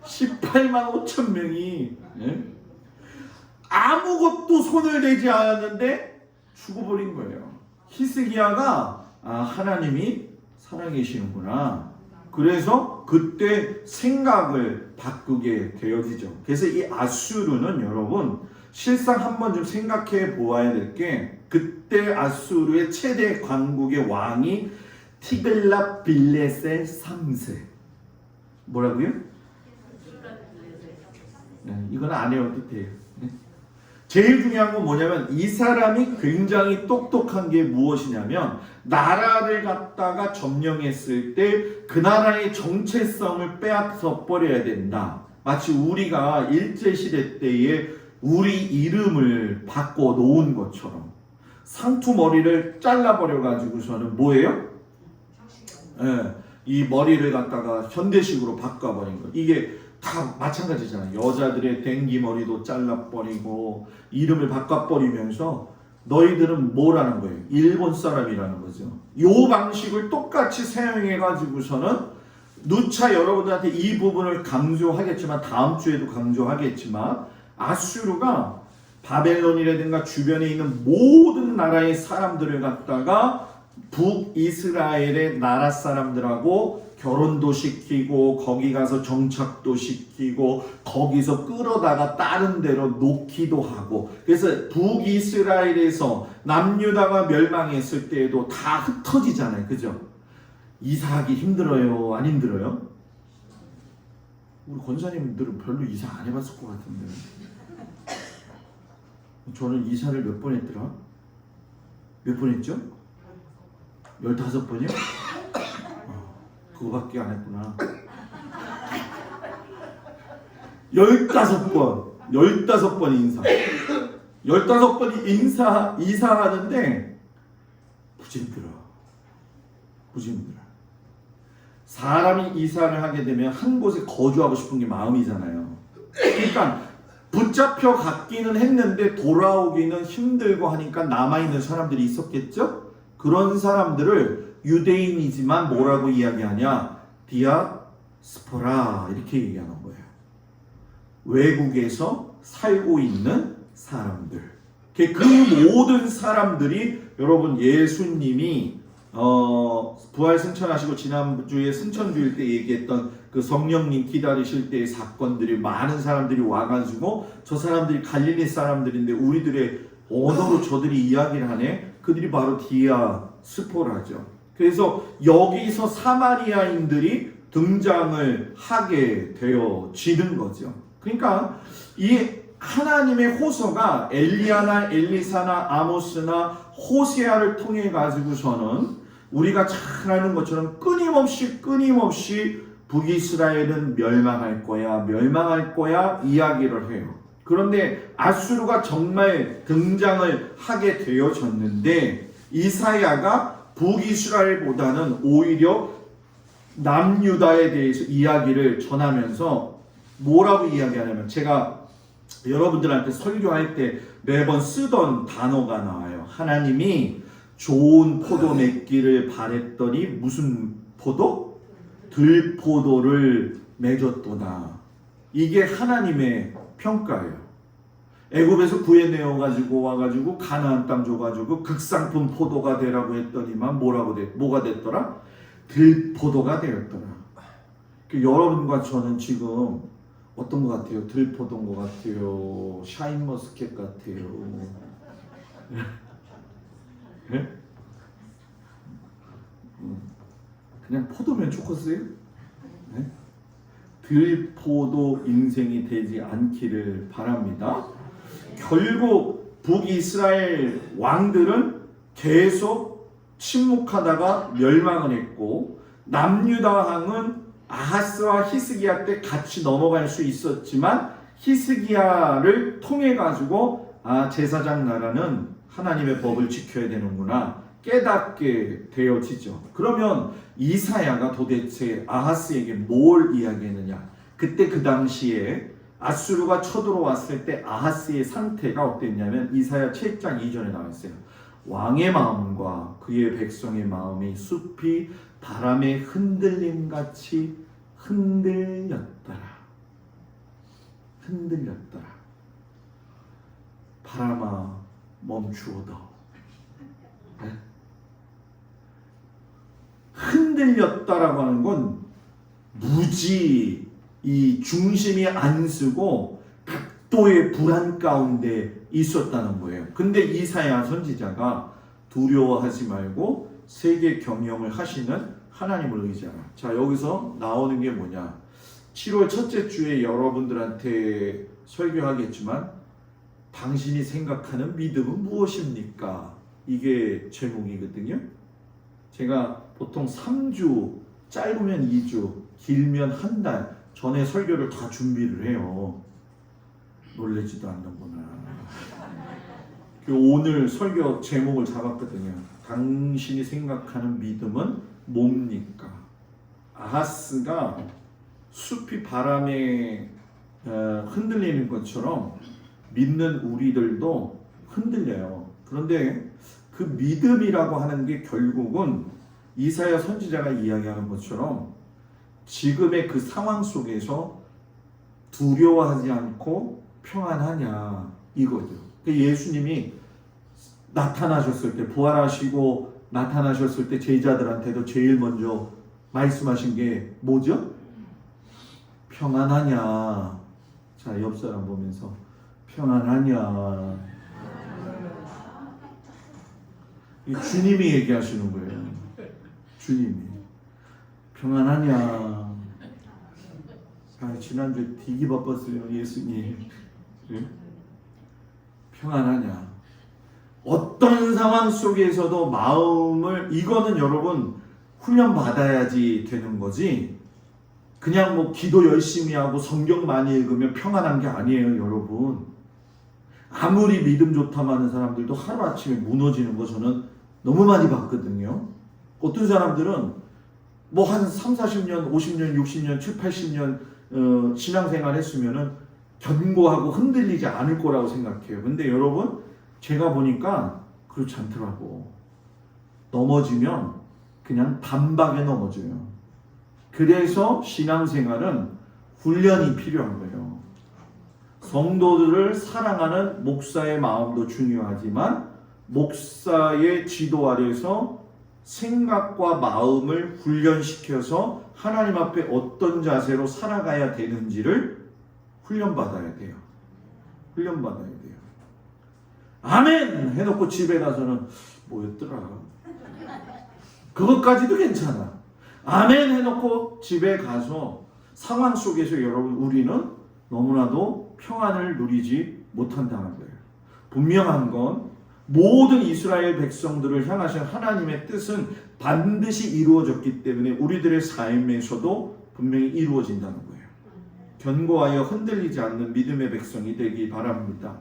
18만 5천 명이 아무것도 손을 대지 않았는데 죽어버린 거예요. 히스기야가 하나님이 살아계시는구나. 그래서 그때 생각을 바꾸게 되어지죠. 그래서 이 아수르는 여러분 실상 한번 좀 생각해 보아야 될 게, 그때 아수르의 최대 강국의 왕이 티글랏빌레셀 3세. 뭐라고요? 이건 안 해도 돼요. 제일 중요한 건 뭐냐면 이 사람이 굉장히 똑똑한 게 무엇이냐면, 나라를 갖다가 점령했을 때 그 나라의 정체성을 빼앗아 버려야 된다. 마치 우리가 일제시대 때에 우리 이름을 바꿔 놓은 것처럼 상투머리를 잘라버려 가지고서는 뭐예요? 이 머리를 갖다가 현대식으로 바꿔버린 거. 이게 다 마찬가지잖아요. 여자들의 댕기머리도 잘라버리고 이름을 바꿔버리면서 너희들은 뭐라는 거예요? 일본 사람이라는 거죠. 이 방식을 똑같이 사용해가지고서는 누차 여러분들한테 이 부분을 강조하겠지만, 다음 주에도 강조하겠지만, 아수르가 바벨론이라든가 주변에 있는 모든 나라의 사람들을 갖다가 북이스라엘의 나라 사람들하고 결혼도 시키고 거기 가서 정착도 시키고 거기서 끌어다가 다른 데로 놓기도 하고, 그래서 북이스라엘에서 남유다가 멸망했을 때에도 다 흩어지잖아요. 그죠? 이사하기 힘들어요? 안 힘들어요? 우리 권사님들은 별로 이사 안 해봤을 것 같은데. 저는 이사를 몇 번 했더라? 몇 번 했죠? 15번이요? 그거밖에 안 했구나. 15번 인사. 15번 이사하는데 무지 힘들어. 사람이 이사를 하게 되면 한 곳에 거주하고 싶은 게 마음이잖아요. 그러니까 붙잡혀 갔기는 했는데 돌아오기는 힘들고 하니까 남아있는 사람들이 있었겠죠? 그 그런 사람들을 유대인이지만 뭐라고 이야기하냐? 디아스포라 이렇게 얘기하는 거예요. 외국에서 살고 있는 사람들. 그 모든 사람들이 여러분 예수님이 부활 승천하시고 지난주에 승천주일 때 얘기했던 그 성령님 기다리실 때의 사건들이 많은 사람들이 와가지고 저 사람들이 갈릴리 사람들인데 우리들의 언어로 저들이 이야기를 하네. 그들이 바로 디아스포라죠. 그래서 여기서 사마리아인들이 등장을 하게 되어지는 거죠. 그러니까 이 하나님의 호소가 엘리야나 엘리사나 아모스나 호세아를 통해 가지고서는 우리가 잘 아는 것처럼 끊임없이 북이스라엘은 멸망할 거야 이야기를 해요. 그런데 아수르가 정말 등장을 하게 되어졌는데 이사야가 북이스라엘보다는 오히려 남유다에 대해서 이야기를 전하면서 뭐라고 이야기하냐면 제가 여러분들한테 설교할 때 매번 쓰던 단어가 나와요. 하나님이 좋은 포도 맺기를 바랬더니 무슨 포도? 들포도를 맺었도다. 이게 하나님의 평가예요. 애굽에서 구해내어 가지고 와가지고 가나안 땅 줘가지고 극상품 포도가 되라고 했더니만 뭐가 됐더라? 들포도가 되었더라. 여러분과 저는 지금 어떤 것 같아요? 들포도인 것 같아요? 샤인머스켓 같아요? 네? 그냥 포도면 좋겠어요? 네? 들포도 인생이 되지 않기를 바랍니다. 결국 북이스라엘 왕들은 계속 침묵하다가 멸망을 했고 남유다 왕은 아하스와 히스기야 때 같이 넘어갈 수 있었지만 히스기야를 통해 가지고 제사장 나라는 하나님의 법을 지켜야 되는구나 깨닫게 되어지죠. 그러면 이사야가 도대체 아하스에게 뭘 이야기했느냐? 그때 그 당시에 아수르가 쳐들어왔을 때 아하스의 상태가 어땠냐면 이사야 7장 2절에 나와 있어요. 왕의 마음과 그의 백성의 마음이 숲이 바람에 흔들림같이 흔들렸더라. 바람아 멈추어다. 네? 흔들렸다라고 하는 건 무지 이 중심이 안 쓰고 각도의 불안 가운데 있었다는 거예요. 근데 이사야 선지자가 두려워하지 말고 세계 경영을 하시는 하나님을 의지하라. 자, 여기서 나오는 게 뭐냐? 7월 첫째 주에 여러분들한테 설교하겠지만 당신이 생각하는 믿음은 무엇입니까? 이게 제목이거든요. 제가 보통 3주, 짧으면 2주, 길면 한 달 전에 설교를 다 준비를 해요. 놀라지도 않는구나. 오늘 설교 제목을 잡았거든요. 당신이 생각하는 믿음은 뭡니까? 아하스가 숲이 바람에 흔들리는 것처럼 믿는 우리들도 흔들려요. 그런데 그 믿음이라고 하는 게 결국은 이사야 선지자가 이야기하는 것처럼 지금의 그 상황 속에서 두려워하지 않고 평안하냐 이거죠. 예수님이 나타나셨을 때 부활하시고 나타나셨을 때 제자들한테도 제일 먼저 말씀하신 게 뭐죠? 평안하냐. 자, 옆 사람 보면서 평안하냐. 주님이 얘기하시는 거예요. 주님이 평안하냐. 지난주에 되게 바빴어요. 예수님. 네? 평안하냐. 어떤 상황 속에서도 마음을 이거는 여러분 훈련 받아야지 되는 거지. 그냥 뭐 기도 열심히 하고 성경 많이 읽으면 평안한 게 아니에요, 여러분. 아무리 믿음 좋다고 하는 사람들도 하루아침에 무너지는 거 저는 너무 많이 봤거든요. 어떤 사람들은 뭐 한 3, 40년, 50년, 60년, 7, 80년 신앙생활 했으면은 견고하고 흔들리지 않을 거라고 생각해요. 근데 여러분 제가 보니까 그렇지 않더라고. 넘어지면 그냥 단박에 넘어져요. 그래서 신앙생활은 훈련이 필요한 거예요. 성도들을 사랑하는 목사의 마음도 중요하지만 목사의 지도 아래서 생각과 마음을 훈련시켜서 하나님 앞에 어떤 자세로 살아가야 되는지를 훈련받아야 돼요. 훈련받아야 돼요. 아멘! 해놓고 집에 가서는 뭐였더라? 그것까지도 괜찮아. 아멘! 해놓고 집에 가서 상황 속에서 여러분 우리는 너무나도 평안을 누리지 못한다는 거예요. 분명한 건 모든 이스라엘 백성들을 향하신 하나님의 뜻은 반드시 이루어졌기 때문에 우리들의 삶에서도 분명히 이루어진다는 거예요. 견고하여 흔들리지 않는 믿음의 백성이 되기 바랍니다.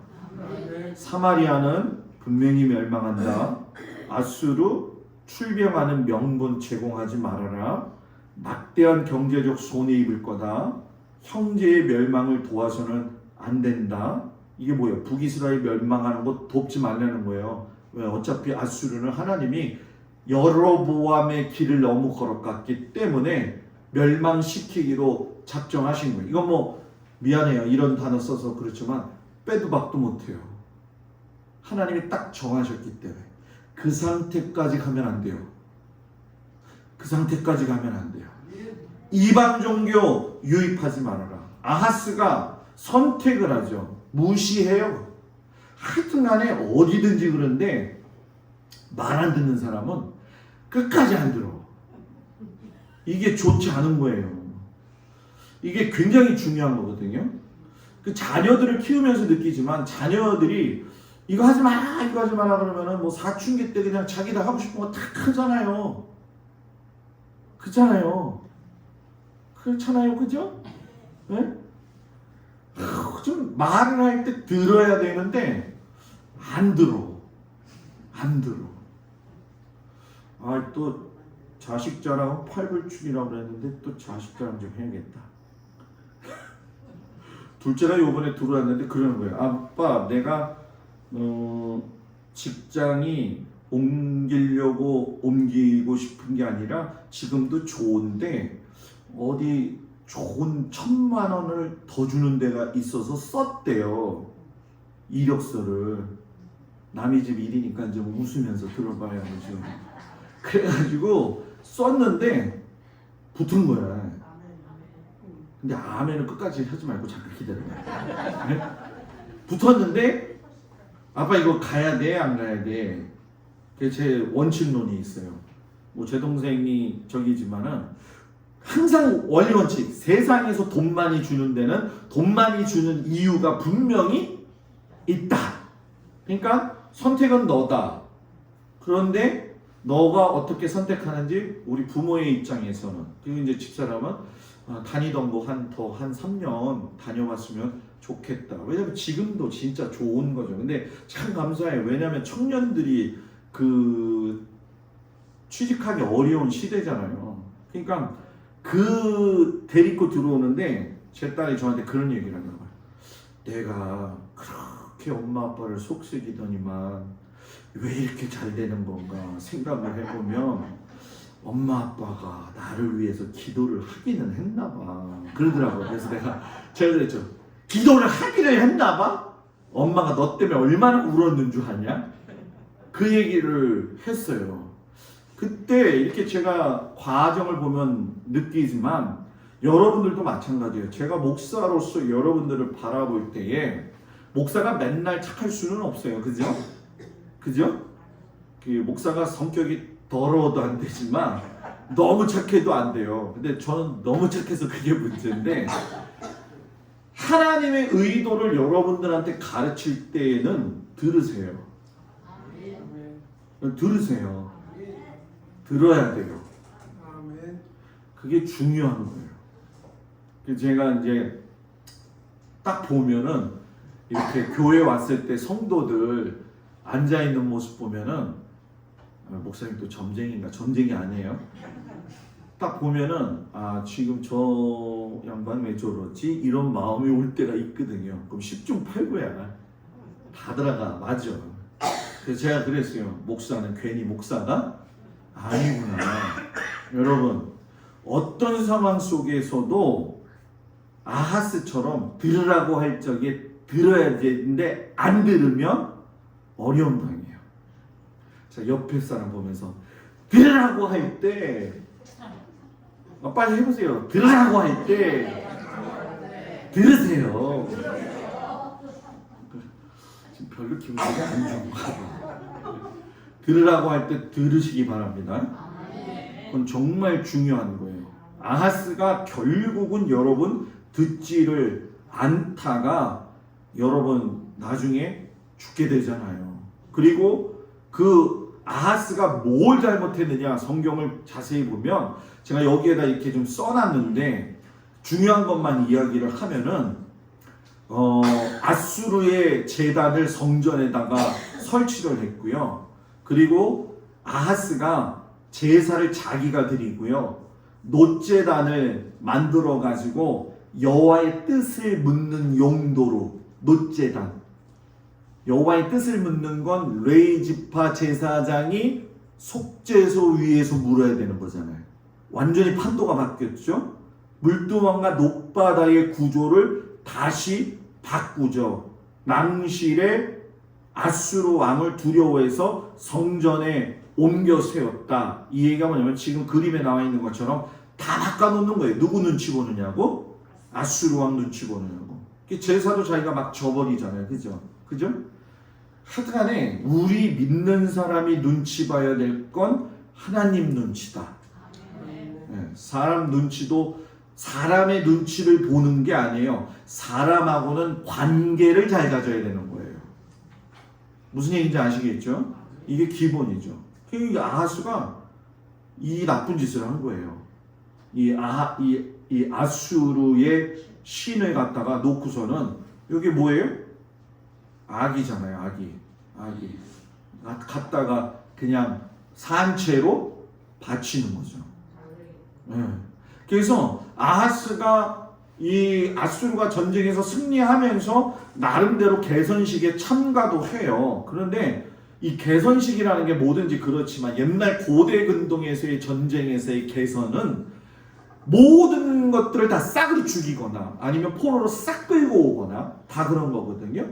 사마리아는 분명히 멸망한다. 아수르 출병하는 명분 제공하지 말아라. 막대한 경제적 손해 입을 거다. 형제의 멸망을 도와서는 안 된다. 이게 뭐예요? 북이스라엘 멸망하는 거 돕지 말라는 거예요. 왜? 어차피 아수르는 하나님이 여로보암의 길을 너무 걸어갔기 때문에 멸망시키기로 작정하신 거예요. 이건 뭐 미안해요. 이런 단어 써서 그렇지만 빼도 박도 못해요. 하나님이 딱 정하셨기 때문에 그 상태까지 가면 안 돼요. 그 상태까지 가면 안 돼요. 이방 종교 유입하지 말아라. 아하스가 선택을 하죠. 무시해요. 하여튼 간에 어디든지 그런데 말 안 듣는 사람은 끝까지 안 들어. 이게 좋지 않은 거예요. 이게 굉장히 중요한 거거든요. 그 자녀들을 키우면서 느끼지만 자녀들이 이거 하지 마, 이거 하지 마라 그러면은 뭐 사춘기 때 그냥 자기가 하고 싶은 거 다 하잖아요. 그렇잖아요. 그렇잖아요. 그죠? 네? 좀 말을 할 때 들어야 되는데 안 들어. 안 들어. 아, 또 자식 자랑은 팔불출이라고 그랬는데 또 자식 자랑 좀 해야겠다. 둘째가 요번에 들어왔는데 그러는 거예요. 아빠, 내가 직장이 옮기고 싶은 게 아니라 지금도 좋은데 어디 좋은 1,000만 원을 더 주는 데가 있어서 썼대요. 이력서를. 남의 집 일이니까 좀 웃으면서 들어봐야 하죠. 그래가지고 썼는데 붙은 거야. 근데 아멘은 끝까지 하지 말고 잠깐 기다려봐. 네? 붙었는데 아빠 이거 가야 돼? 안 가야 돼? 그게 제 원칙론이 있어요. 뭐 제 동생이 저기지만은 항상 원리 원칙. 세상에서 돈 많이 주는 데는 돈 많이 주는 이유가 분명히 있다. 그러니까 선택은 너다. 그런데 너가 어떻게 선택하는지 우리 부모의 입장에서는, 그리고 이제 집사람은 다니던 거 한 3년 다녀봤으면 좋겠다. 왜냐면 지금도 진짜 좋은 거죠. 근데 참 감사해요. 왜냐면 청년들이 그 취직하기 어려운 시대잖아요. 그러니까 그 데리고 들어오는데 제 딸이 저한테 그런 얘기를 하는 거예요. 내가 그렇게 엄마 아빠를 속삭이더니만 왜 이렇게 잘 되는 건가 생각을 해보면 엄마 아빠가 나를 위해서 기도를 하기는 했나 봐. 그러더라고요. 그래서 제가 그랬죠. 기도를 하기를 했나 봐? 엄마가 너 때문에 얼마나 울었는 줄 아냐? 그 얘기를 했어요. 그때 이렇게 제가 과정을 보면 느끼지만 여러분들도 마찬가지예요. 제가 목사로서 여러분들을 바라볼 때에 목사가 맨날 착할 수는 없어요. 그죠? 그죠? 그 목사가 성격이 더러워도 안 되지만 너무 착해도 안 돼요. 근데 저는 너무 착해서 그게 문제인데 하나님의 의도를 여러분들한테 가르칠 때에는 들으세요. 들으세요. 들어야 돼요. 그게 중요한 거예요. 제가 이제 딱 보면은 이렇게 교회 왔을 때 성도들 앉아 있는 모습 보면은 목사님 또 점쟁인가? 점쟁이 아니에요. 딱 보면은 지금 저 양반 왜 저러지? 이런 마음이 올 때가 있거든요. 그럼 10중 8구야. 다 들어가. 맞아. 그래서 제가 그랬어요. 목사는 괜히 목사가 아니구나. 여러분, 어떤 상황 속에서도 아하스처럼 들으라고 할 적에 들어야 되는데 안 들으면 어려운 방이에요. 자, 옆에 사람 보면서 들으라고 할 때 빨리 해보세요. 들으라고 할 때 들으세요. 지금 별로 기분이 안 좋은 거 같아요. 들으라고 할 때 들으시기 바랍니다. 그건 정말 중요한 거예요. 아하스가 결국은 여러분 듣지를 않다가 여러분 나중에 죽게 되잖아요. 그리고 그 아하스가 뭘 잘못했느냐 성경을 자세히 보면 제가 여기에다 이렇게 좀 써놨는데 중요한 것만 이야기를 하면은 아수르의 제단을 성전에다가 설치를 했고요. 그리고 아하스가 제사를 자기가 드리고요. 놋제단을 만들어 가지고 여호와의 뜻을 묻는 용도로 놋제단. 여호와의 뜻을 묻는 건 레위지파 제사장이 속죄소 위에서 물어야 되는 거잖아요. 완전히 판도가 바뀌었죠. 물두멍과 높바다의 구조를 다시 바꾸죠. 낭실에 아수르 왕을 두려워해서 성전에 옮겨 세웠다. 이 얘기가 뭐냐면 지금 그림에 나와 있는 것처럼 다 바꿔놓는 거예요. 누구 눈치 보느냐고? 아수르 왕 눈치 보느냐고. 제사도 자기가 막 져버리잖아요. 그죠? 그죠? 하여간에 우리 믿는 사람이 눈치 봐야 될 건 하나님 눈치다. 네, 사람 눈치도 사람의 눈치를 보는 게 아니에요. 사람하고는 관계를 잘 가져야 되는 거예요. 무슨 얘기인지 아시겠죠? 이게 기본이죠. 이 아하스가 이 나쁜 짓을 한 거예요. 이 아수르의 신을 갖다가 놓고서는 여기 뭐예요? 아기잖아요. 아기 갖다가 그냥 산채로 바치는 거죠. 네. 그래서 아하스가 이 아수르가 전쟁에서 승리하면서 나름대로 개선식에 참가도 해요. 그런데 이 개선식이라는 게 뭐든지 그렇지만 옛날 고대 근동에서의 전쟁에서의 개선은 모든 것들을 다 싸그리 죽이거나 아니면 포로로 싹 끌고 오거나 다 그런 거거든요.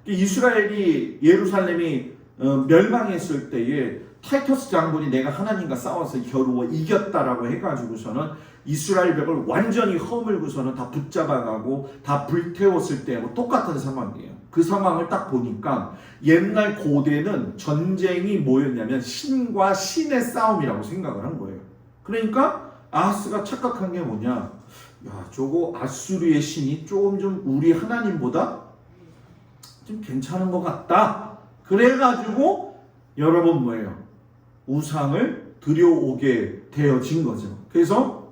이스라엘이 예루살렘이 멸망했을 때에 타이터스 장군이 내가 하나님과 싸워서 겨루어 이겼다라고 해가지고서는 이스라엘 벽을 완전히 허물고서는 다 붙잡아가고 다 불태웠을 때하고 똑같은 상황이에요. 그 상황을 딱 보니까 옛날 고대는 전쟁이 뭐였냐면 신과 신의 싸움이라고 생각을 한 거예요. 그러니까 아하스가 착각한 게 뭐냐? 야, 저거 아수르의 신이 조금 좀 우리 하나님보다 좀 괜찮은 것 같다. 그래가지고 여러분 뭐예요? 우상을 들여오게 되어진 거죠. 그래서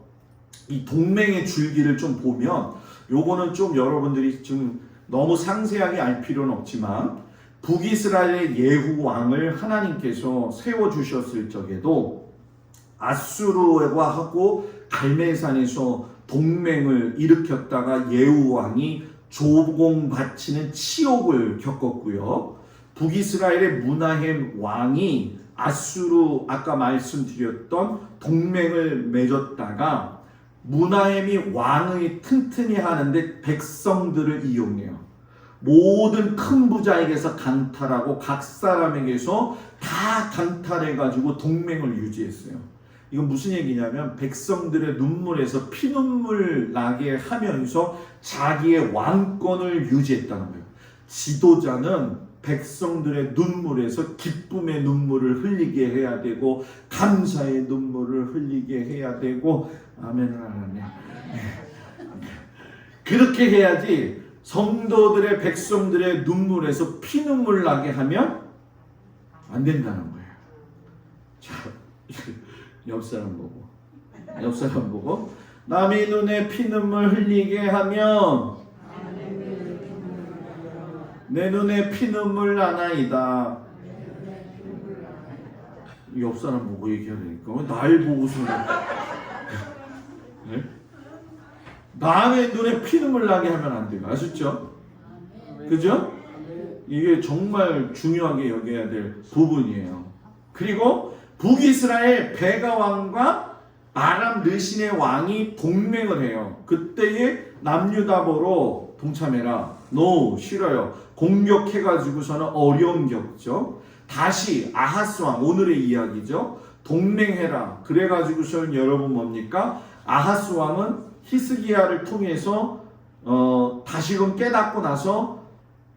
이 동맹의 줄기를 좀 보면 요거는 좀 여러분들이 좀 너무 상세하게 알 필요는 없지만 북이스라엘의 예후 왕을 하나님께서 세워주셨을 적에도 아수르와 하고 갈멜산에서 동맹을 일으켰다가 예후 왕이 조공 바치는 치욕을 겪었고요. 북이스라엘의 무나헴 왕이 아수르 아까 말씀드렸던 동맹을 맺었다가 무나헴이 왕의 튼튼히 하는데 백성들을 이용해요. 모든 큰 부자에게서 강탈하고 각 사람에게서 다 강탈해가지고 동맹을 유지했어요. 이건 무슨 얘기냐면 백성들의 눈물에서 피눈물 나게 하면서 자기의 왕권을 유지했다는 거예요. 지도자는 백성들의 눈물에서 기쁨의 눈물을 흘리게 해야 되고 감사의 눈물을 흘리게 해야 되고 아멘을 하네. 그렇게 해야지 성도들의 백성들의 눈물에서 피눈물 나게 하면 안 된다는 거예요. 자, 옆 사람 보고 남의 눈에 피눈물 흘리게 하면 내 눈에 피눈물 나나이다. 옆 사람 보고 얘기하니까 날 보고서 네? 남의 눈에 피눈물 나게 하면 안 돼요. 아셨죠? 그죠? 이게 정말 중요하게 여겨야 될 부분이에요. 그리고 북이스라엘 베가 왕과 아람 르신의 왕이 동맹을 해요. 그때에 남유다보로 동참해라. No, 싫어요. 공격해가지고서는 어려움 겪죠. 다시 아하스 왕, 오늘의 이야기죠. 동맹해라. 그래가지고서는 여러분 뭡니까? 아하스 왕은 히스기야를 통해서 다시금 깨닫고 나서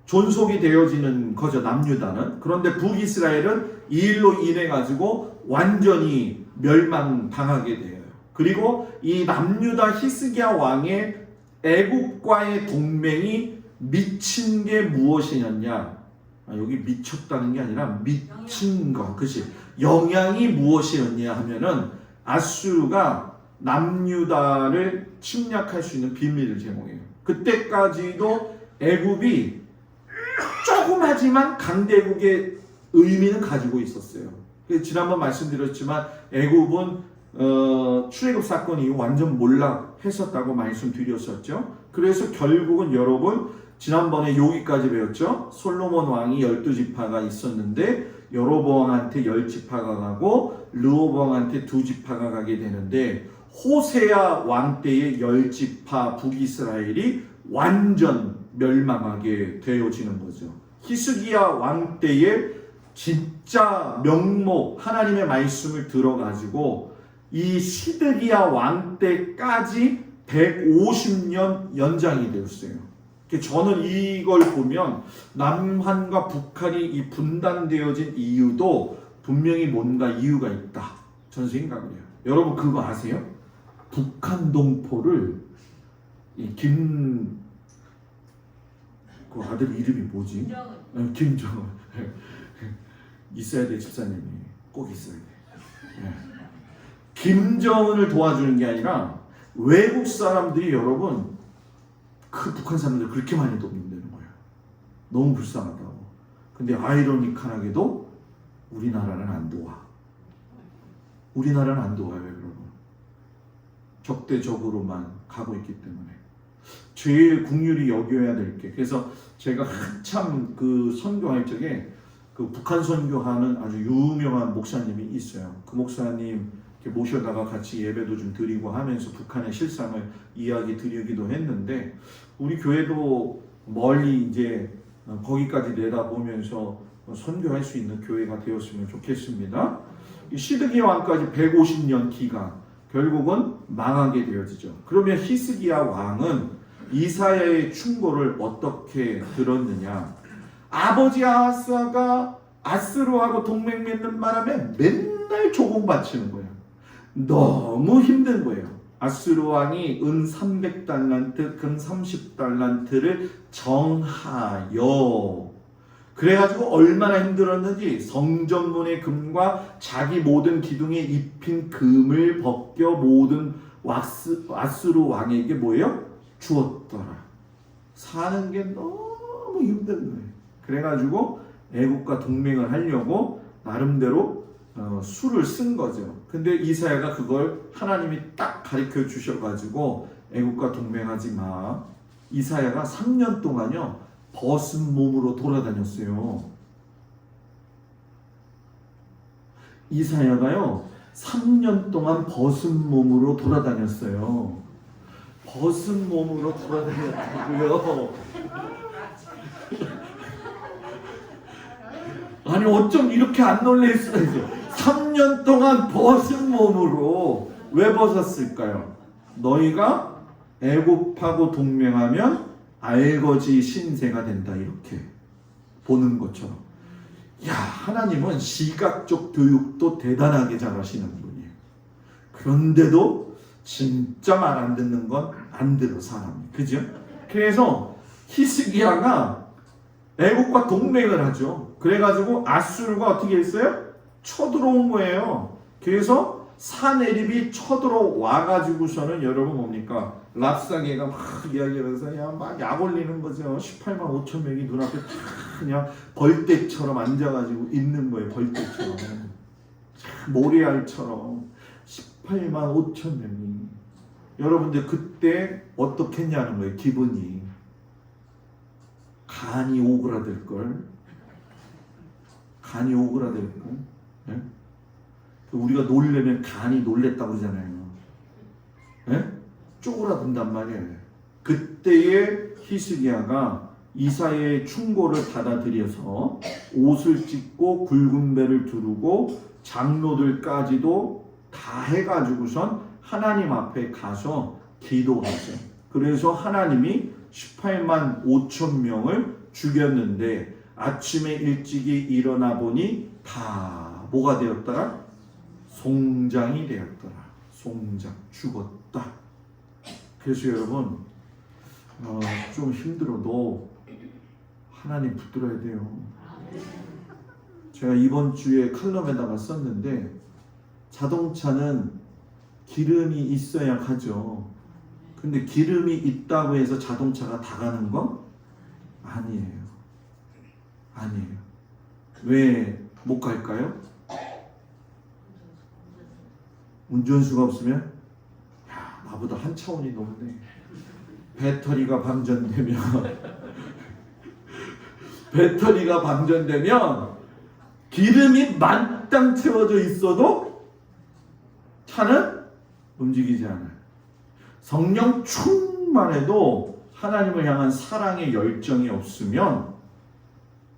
존속이 되어지는 거죠. 남유다는. 그런데 북이스라엘은 이 일로 인해 가지고 완전히 멸망당하게 돼요. 그리고 이 남유다 히스기야 왕의 애국과의 동맹이 미친 게 무엇이었냐? 여기 미쳤다는 게 아니라 미친 거, 그치? 영향이 무엇이었냐 하면은 아수르가 남유다를 침략할 수 있는 비밀을 제공해요. 그때까지도 애굽이 조그마지만 강대국의 의미는 가지고 있었어요. 지난번 말씀드렸지만 애굽은 출애굽 사건이 완전 몰락했었다고 말씀드렸었죠. 그래서 결국은 여러분 지난번에 여기까지 배웠죠. 솔로몬 왕이 12지파가 있었는데 여로보암한테 10지파가 가고 르호보암한테 2지파가 가게 되는데 호세아 왕 때의 10지파 북이스라엘이 완전 멸망하게 되어지는 거죠. 히스기야 왕 때에 진짜 명목 하나님의 말씀을 들어가지고 이 시드기야 왕 때까지 150년 연장이 되었어요. 저는 이걸 보면 남한과 북한이 이 분단되어진 이유도 분명히 뭔가 이유가 있다. 저는 생각을 해요. 여러분 그거 아세요? 북한 동포를 그 아들 이름이 뭐지? 김정은. 있어야 돼, 집사님이. 꼭 있어야 돼. 김정은을 도와주는 게 아니라 외국 사람들이 여러분 그 북한 사람들 그렇게 많이 돕는다는 거예요. 너무 불쌍하다고. 근데 아이러니컬하게도 우리나라는 안 도와. 우리나라는 안 도와요, 여러분. 적대적으로만 가고 있기 때문에. 제일 국률이 여겨야 될 게. 그래서 제가 한참 그 선교할 적에 그 북한 선교하는 아주 유명한 목사님이 있어요. 그 목사님 이렇게 모셔다가 같이 예배도 좀 드리고 하면서 북한의 실상을 이야기 드리기도 했는데 우리 교회도 멀리 이제 거기까지 내다보면서 선교할 수 있는 교회가 되었으면 좋겠습니다. 이 시드기야 왕까지 150년 기간 결국은 망하게 되어지죠. 그러면 히스기야 왕은 이사야의 충고를 어떻게 들었느냐? 아버지 아하스가 아스루하고 동맹 맺는 바람에 맨날 조공 바치는 거예요. 너무 힘든 거예요. 아스루 왕이 은 300달란트, 금 30달란트를 정하여 그래가지고 얼마나 힘들었는지 성전문의 금과 자기 모든 기둥에 입힌 금을 벗겨 모든 아스루 왕에게 뭐예요? 주었더라. 사는 게 너무 힘든 거예요. 그래가지고 애국과 동맹을 하려고 나름대로 수를 쓴 거죠. 근데 이사야가 그걸 하나님이 딱 가르쳐 주셔가지고 애국과 동맹하지 마. 이사야가 3년 동안요 벗은 몸으로 돌아다녔어요. 이사야가요 3년 동안 벗은 몸으로 돌아다녔어요. 벗은 몸으로 돌아다녔다고요. 아니 어쩜 이렇게 안 놀랄 수가 있어요. 3년 동안 벗은 몸으로 왜 벗었을까요? 너희가 애굽하고 동맹하면 알거지 신세가 된다 이렇게 보는 것처럼. 야 하나님은 시각적 교육도 대단하게 잘하시는 분이에요. 그런데도 진짜 말 안 듣는 건 안 들어 사람이. 그죠? 그래서 히스기야가 애국과 동맹을 하죠. 그래가지고 아수르가 어떻게 했어요? 쳐들어온 거예요. 그래서 사내립이 쳐들어와가지고서는 여러분 뭡니까? 랍사게가 막 이야기하면서 막 약 올리는 거죠. 18만 5천 명이 눈앞에 다 그냥 벌떼처럼 앉아가지고 있는 거예요. 벌떼처럼. 모래알처럼 18만 5천 명이. 여러분들 그때 어떻게 했냐는 거예요. 기분이. 간이 오그라들걸. 간이 오그라들걸. 네? 우리가 놀래면 간이 놀랬다고 그러잖아요. 예? 쪼그라든단 말이에요. 그때에 히스기야가 이사야의 충고를 받아들여서 옷을 찢고 굵은 배를 두르고 장로들까지도 다 해가지고선 하나님 앞에 가서 기도하죠. 그래서 하나님이 18만 5천 명을 죽였는데 아침에 일찍이 일어나 보니 다 뭐가 되었더라? 송장이 되었더라. 송장, 죽었다. 그래서 여러분 좀 힘들어도 하나님 붙들어야 돼요. 제가 이번 주에 칼럼에다가 썼는데 자동차는 기름이 있어야 가죠. 근데 기름이 있다고 해서 자동차가 다 가는 거? 아니에요. 아니에요. 왜 못 갈까요? 운전수가 없으면 야, 나보다 한 차원이 높네. 배터리가 방전되면 기름이 만땅 채워져 있어도 차는 움직이지 않아요. 성령 충만해도 하나님을 향한 사랑의 열정이 없으면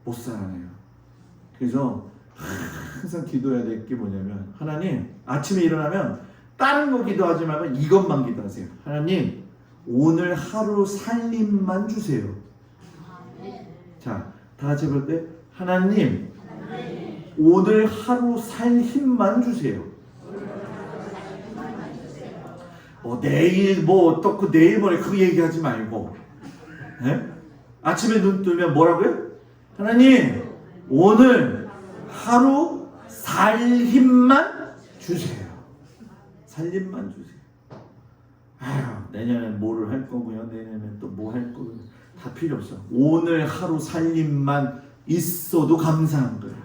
못 살아내요. 그래서 항상 기도해야 될 게 뭐냐면 하나님 아침에 일어나면 다른 거 기도하지 말고 이것만 기도하세요. 하나님 오늘 하루 살림만 주세요. 자, 다 같이 볼 때 하나님 오늘 하루 살 힘만 주세요. 내일 뭐 어떻고 내일 모레 그 얘기하지 말고 아침에 눈 뜨면 뭐라고요? 하나님 오늘 하루 살 힘만 주세요. 살 힘만 주세요. 아휴, 내년엔 뭐를 할 거고요. 내년엔 또 뭐 할 거고요. 다 필요 없어. 오늘 하루 살림만 있어도 감사한 거예요.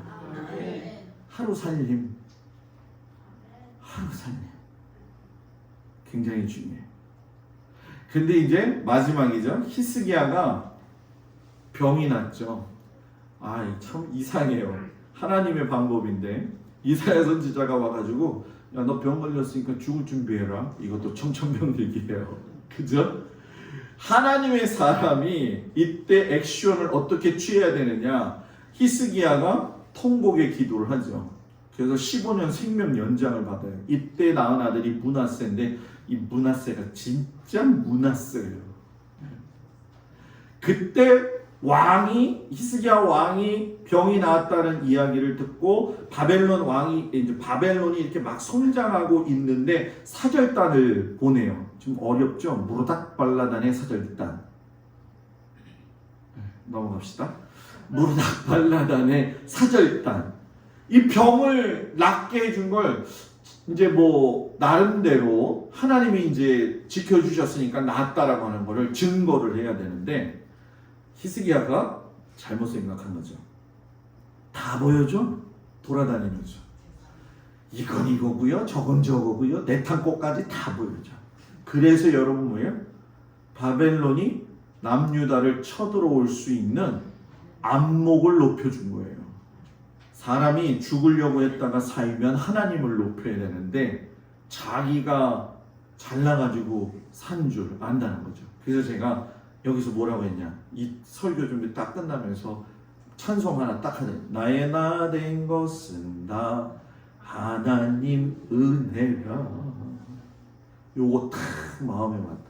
하루 살림. 하루 살림. 굉장히 중요해요. 근데 이제 마지막이죠. 히스기야가 병이 났죠. 참 이상해요. 하나님의 방법인데 이사야 선지자가 와가지고 야, 너 병 걸렸으니까 죽을 준비해라. 이것도 청천벽력이에요. 그죠? 하나님의 사람이 이때 액션을 어떻게 취해야 되느냐. 히스기야가 통곡의 기도를 하죠. 그래서 15년 생명 연장을 받아요. 이때 낳은 아들이 므낫세인데 이 므낫세가 진짜 므낫세예요. 그때 히스기야 왕이 병이 나았다는 이야기를 듣고 바벨론이 이렇게 막 성장하고 있는데 사절단을 보내요. 좀 어렵죠? 무르닥 발라단의 사절단. 넘어갑시다. 무르닥 발라단의 사절단. 이 병을 낫게 해준 걸 이제 뭐 나름대로 하나님이 이제 지켜주셨으니까 낫다라고 하는 거를 증거를 해야 되는데 히스기야가 잘못 생각한 거죠. 다 보여줘? 돌아다니면서 이건 이거고요, 저건 저거고요, 내탄꽃까지 다 보여줘. 그래서 여러분 뭐예요? 바벨론이 남유다를 쳐들어올 수 있는 안목을 높여준 거예요. 사람이 죽으려고 했다가 살면 하나님을 높여야 되는데 자기가 잘나가지고 산 줄 안다는 거죠. 그래서 제가 여기서 뭐라고 했냐, 이 설교 준비 딱 끝나면서 찬송 하나 딱 하자. 나의 나 된 것은 다 하나님 은혜라. 요거 탁 마음에 왔다.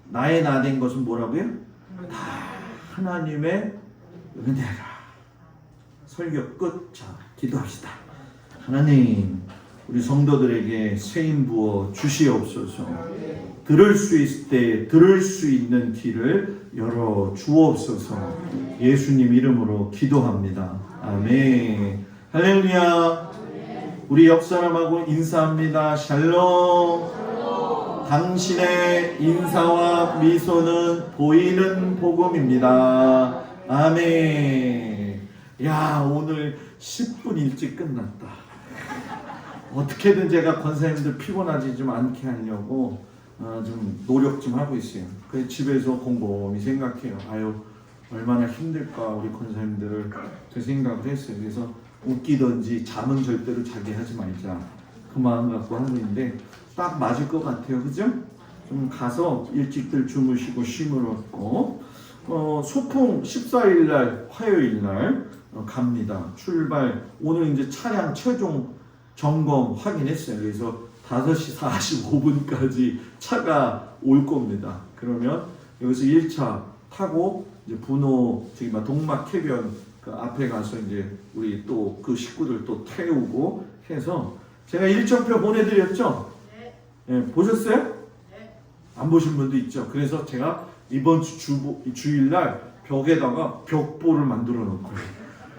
나의 나 된 것은 뭐라고요? 다 하나님의 은혜라. 설교 끝. 자, 기도합시다. 하나님, 우리 성도들에게 세임 부어 주시옵소서. 들을 수 있을 때 들을 수 있는 길을 열어 주옵소서. 예수님 이름으로 기도합니다. 아멘. 할렐루야. 우리 옆 사람하고 인사합니다. 샬롬. 당신의 인사와 미소는 보이는 복음입니다. 아멘. 야, 오늘 10분 일찍 끝났다. 어떻게든 제가 권사님들 피곤하지 좀 않게 하려고 좀 노력 좀 하고 있어요. 그래서 집에서 곰곰이 생각해요. 아유, 얼마나 힘들까 우리 권사님들을 그 생각을 했어요. 그래서 웃기든지 잠은 절대로 자게 하지 말자. 그 마음 갖고 하는 건데 딱 맞을 것 같아요. 그죠? 좀 가서 일찍들 주무시고 쉼을 얻고 소풍 14일 날 화요일 날 갑니다. 출발 오늘 이제 차량 최종 점검 확인했어요. 그래서 5시 45분까지 차가 올 겁니다. 그러면 여기서 1차 타고 이제 분호 저기 동막 해변 그 앞에 가서 이제 우리 또 그 식구들 또 태우고 해서 제가 일정표 보내드렸죠? 네. 보셨어요? 네. 안 보신 분도 있죠. 그래서 제가 이번 주일날 벽에다가 벽보를 만들어 놓고요.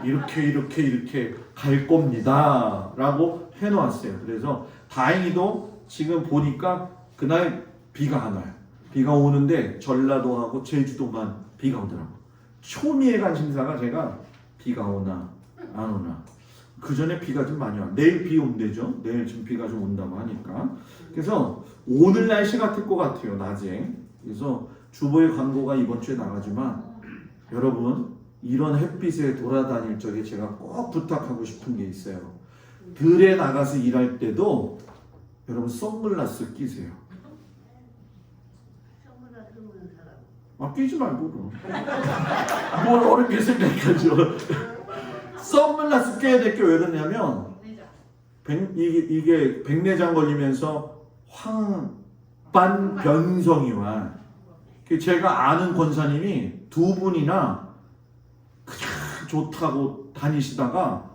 이렇게 갈 겁니다 라고 해놓았어요. 그래서 다행히도 지금 보니까 그날 비가 안 와요. 비가 오는데 전라도하고 제주도만 비가 오더라고. 초미의 관심사가 제가 비가 오나 안 오나. 그 전에 비가 좀 많이 와. 내일 비 온대죠. 내일 지금 비가 좀 온다고 하니까. 그래서 오늘 날씨 같을 것 같아요. 낮에. 그래서 주보의 광고가 이번 주에 나가지만 여러분 이런 햇빛에 돌아다닐 적에 제가 꼭 부탁하고 싶은 게 있어요. 들에 나가서 일할 때도 여러분 선글라스 끼세요. 끼지 말고 뭘 어렵게 생각하죠. 선글라스 껴야 될 게 왜 그러냐면 이게 백내장 걸리면서 황반변성이 와. 제가 아는 권사님이 2분이나 그냥 좋다고 다니시다가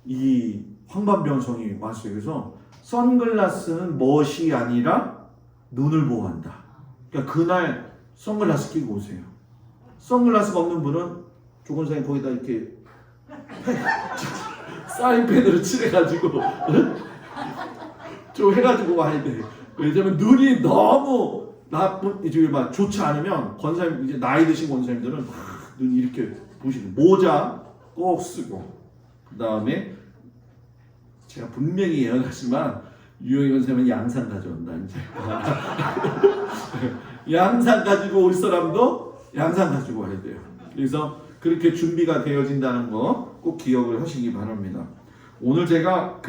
이 황반변성이 왔어요. 그래서 선글라스는 멋이 아니라 눈을 보호한다. 그러니까 그날 선글라스 끼고 오세요. 선글라스가 없는 분은 조건사님 거기다 이렇게 사인펜으로 칠해가지고 좀 해가지고 와야 돼. 왜냐면 눈이 너무 이제 막 좋지 않으면 권사님 이제 나이 드신 권사님들은 눈 이렇게 보시고 모자 꼭 쓰고 그 다음에 제가 분명히 예언하지만 유영희 권사님은 양산 가져온다 이제. 양산 가지고 올 사람도 양산 가지고 와야 돼요. 그래서 그렇게 준비가 되어진다는 거 꼭 기억을 하시기 바랍니다. 오늘 제가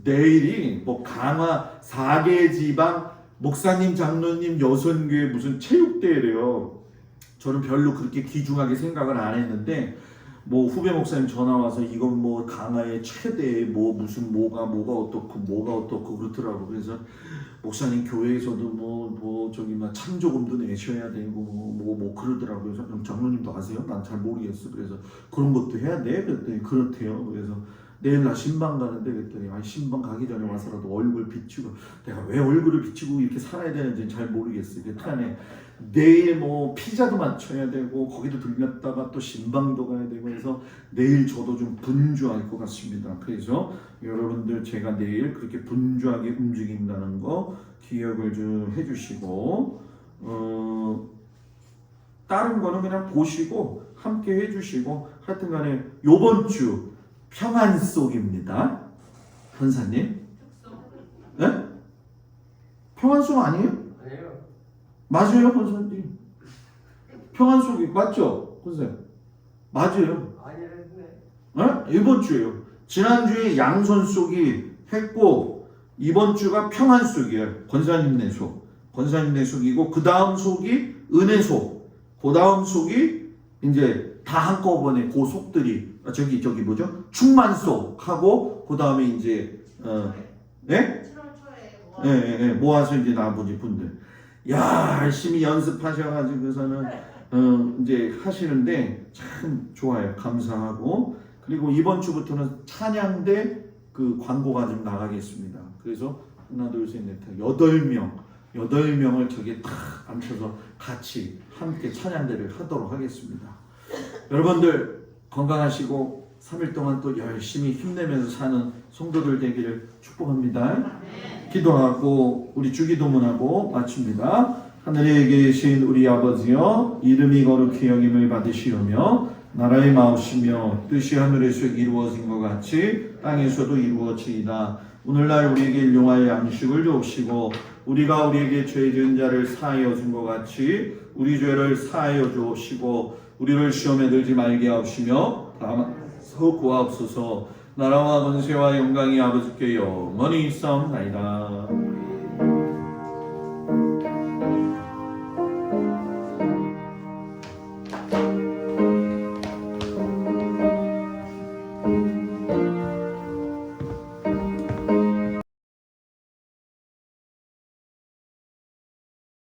내일이 강화 4개 지방 목사님, 장로님, 여선교회 무슨 체육대회래요. 저는 별로 그렇게 귀중하게 생각을 안 했는데 후배 목사님 전화 와서 이건 강화의 최대 무슨 뭐가 어떻고 그렇더라고. 그래서 목사님 교회에서도 참조금도 내셔야 되고 그러더라고요. 그래서 장로님도 아세요? 난 잘 모르겠어. 그래서 그런 것도 해야 돼? 그랬더니 그렇대요. 그래서 내일 나 신방 가는데 그랬더니 신방 가기 전에 와서라도 얼굴 비추고 내가 왜 얼굴을 비추고 이렇게 살아야 되는지 잘 모르겠어요. 그랬더니 내일 피자도 맞춰야 되고 거기도 들렸다가 또 신방도 가야 되고 해서 내일 저도 좀 분주할 것 같습니다. 그래서 여러분들 제가 내일 그렇게 분주하게 움직인다는 거 기억을 좀 해주시고 다른 거는 그냥 보시고 함께 해주시고 하여튼간에 요번 주 평안 속입니다. 권사님? 네? 평안 속 아니에요? 아니에요. 맞아요, 권사님. 평안 속이 맞죠, 권사님? 맞아요. 아니네. 이번 주예요. 지난주에 양손 속이 했고 이번 주가 평안 속이에요. 권사님네 속. 권사님네 속이고 그 다음 속이 은혜 속. 그 다음 속이 이제 다 한꺼번에 그 속들이 저기 뭐죠? 충만속 하고 그 다음에 이제 네? 모아서 이제 나머지 분들 열심히 연습하셔가지고서는 이제 하시는데 참 좋아요. 감사하고 그리고 이번 주부터는 찬양대 광고가 좀 나가겠습니다. 그래서 하나 둘 셋 넷 8명을 저기 딱 앉혀서 같이 함께 찬양대를 하도록 하겠습니다. 여러분들 건강하시고 3일 동안 또 열심히 힘내면서 사는 성도들 되기를 축복합니다. 기도하고 우리 주기도문하고 마칩니다. 하늘에 계신 우리 아버지여 이름이 거룩히 여김을 받으시오며 나라의 마옵시며 뜻이 하늘에서 이루어진 것 같이 땅에서도 이루어지이다. 오늘날 우리에게 일용할 양식을 주옵시고 우리가 우리에게 죄 지은 자를 사하여 준 것 같이 우리 죄를 사하여 주옵시고 우리를 시험에 들지 말게 하옵시며 다만 구하옵소서. 나라와 권세와 영광이 아버지께 영원히 있사옵나이다.